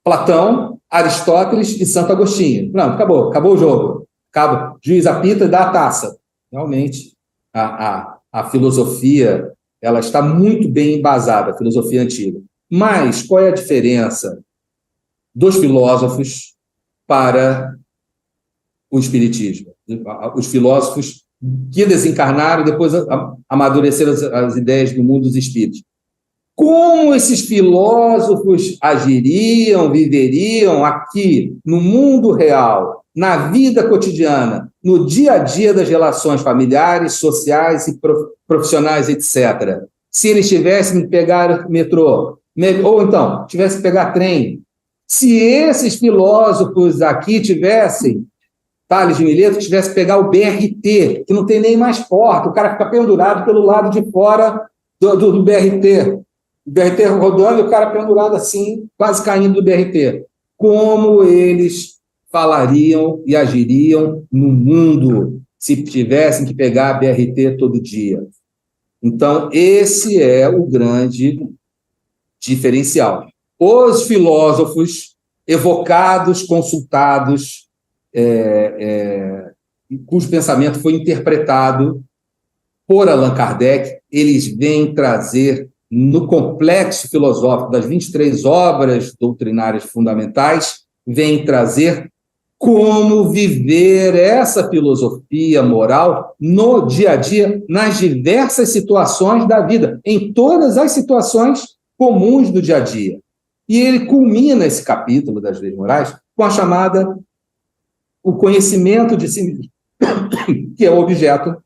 Platão, Aristóteles e Santo Agostinho. Pronto, acabou o jogo. Acaba. Juiz apita e dá a taça. Realmente, a filosofia ela está muito bem embasada, a filosofia antiga. Mas qual é a diferença dos filósofos para o espiritismo? Os filósofos que desencarnaram e depois amadureceram as ideias do mundo dos espíritos. Como esses filósofos agiriam, viveriam aqui, no mundo real, na vida cotidiana, no dia a dia das relações familiares, sociais e profissionais, etc. Se eles tivessem que pegar metrô, ou então, tivessem que pegar trem, se esses filósofos aqui tivessem, Tales de Mileto, tivesse que pegar o BRT, que não tem nem mais porta, o cara fica pendurado pelo lado de fora do BRT. O BRT rodando e o cara pendurado assim, quase caindo do BRT. Como eles falariam e agiriam no mundo se tivessem que pegar BRT todo dia? Então, esse é o grande diferencial. Os filósofos evocados, consultados, cujo pensamento foi interpretado por Allan Kardec, eles vêm trazer no complexo filosófico das 23 obras doutrinárias fundamentais, vem trazer como viver essa filosofia moral no dia a dia, nas diversas situações da vida, em todas as situações comuns do dia a dia. E ele culmina esse capítulo das leis morais com a chamada o conhecimento de si mesmo, que é o objeto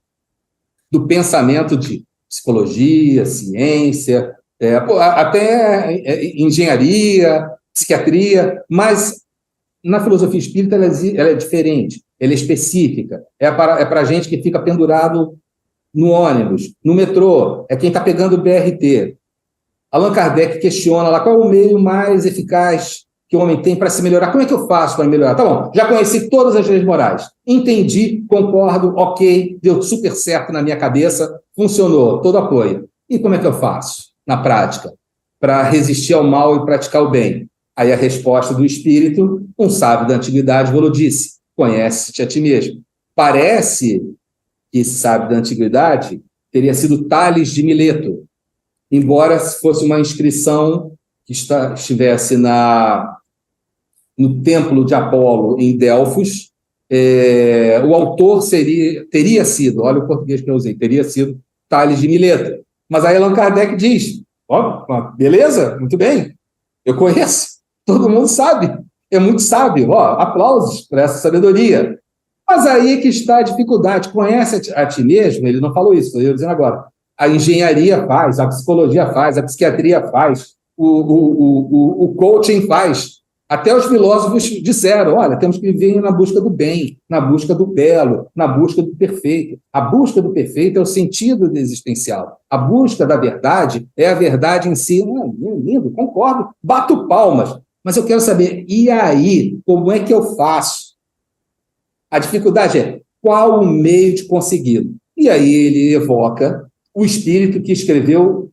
do pensamento de psicologia, ciência, até engenharia, psiquiatria, mas na filosofia espírita ela é diferente, ela é específica, é para gente que fica pendurado no ônibus, no metrô, é quem está pegando o BRT. Allan Kardec questiona lá qual é o meio mais eficaz que o homem tem para se melhorar. Como é que eu faço para melhorar? Tá bom, já conheci todas as leis morais, entendi, concordo, ok, deu super certo na minha cabeça, funcionou, todo apoio. E como é que eu faço, na prática, para resistir ao mal e praticar o bem? Aí a resposta do espírito, um sábio da antiguidade falou, disse, conhece-te a ti mesmo. Parece que esse sábio da antiguidade teria sido Tales de Mileto, embora fosse uma inscrição que estivesse no templo de Apolo, em Delfos, o autor teria sido, olha o português que eu usei, teria sido Tales de Mileto. Mas aí Allan Kardec diz, beleza, muito bem, eu conheço, todo mundo sabe, é muito sábio, aplausos para essa sabedoria. Mas aí que está a dificuldade, conhece a ti mesmo, ele não falou isso, estou eu dizendo agora, a engenharia faz, a psicologia faz, a psiquiatria faz, o coaching faz. Até os filósofos disseram, olha, temos que viver na busca do bem, na busca do belo, na busca do perfeito. A busca do perfeito é o sentido existencial. A busca da verdade é a verdade em si. Lindo, concordo, bato palmas. Mas eu quero saber, e aí, como é que eu faço? A dificuldade é, qual o meio de consegui-lo? E aí ele evoca o espírito que escreveu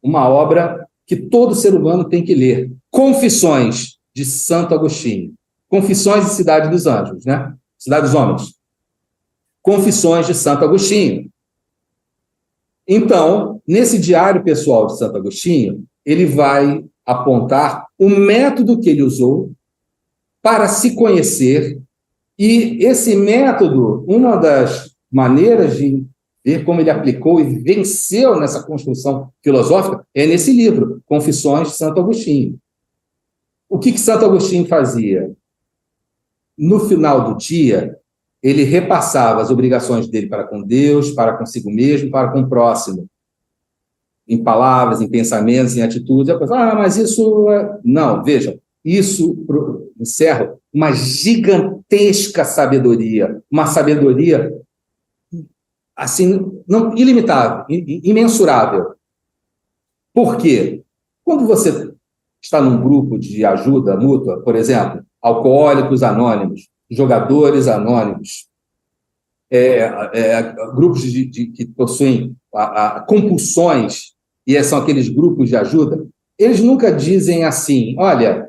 uma obra que todo ser humano tem que ler. Confissões de Santo Agostinho. Confissões de Cidade dos Anjos, né? Cidade dos Homens. Confissões de Santo Agostinho. Então, nesse diário pessoal de Santo Agostinho, ele vai apontar o método que ele usou para se conhecer E esse método, uma das maneiras de ver como ele aplicou e venceu nessa construção filosófica é nesse livro, Confissões de Santo Agostinho. O que Santo Agostinho fazia? No final do dia, ele repassava as obrigações dele para com Deus, para consigo mesmo, para com o próximo, em palavras, em pensamentos, em atitudes. Mas isso... Não, veja, isso encerra uma gigantesca sabedoria, uma sabedoria assim, não, ilimitável, imensurável. Por quê? Quando você está num grupo de ajuda mútua, por exemplo, alcoólicos anônimos, jogadores anônimos, grupos que possuem compulsões, e são aqueles grupos de ajuda, eles nunca dizem assim, olha,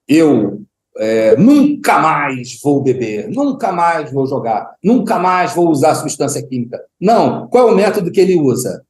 eu nunca mais vou beber, nunca mais vou jogar, nunca mais vou usar substância química. Não. Qual é o método que ele usa?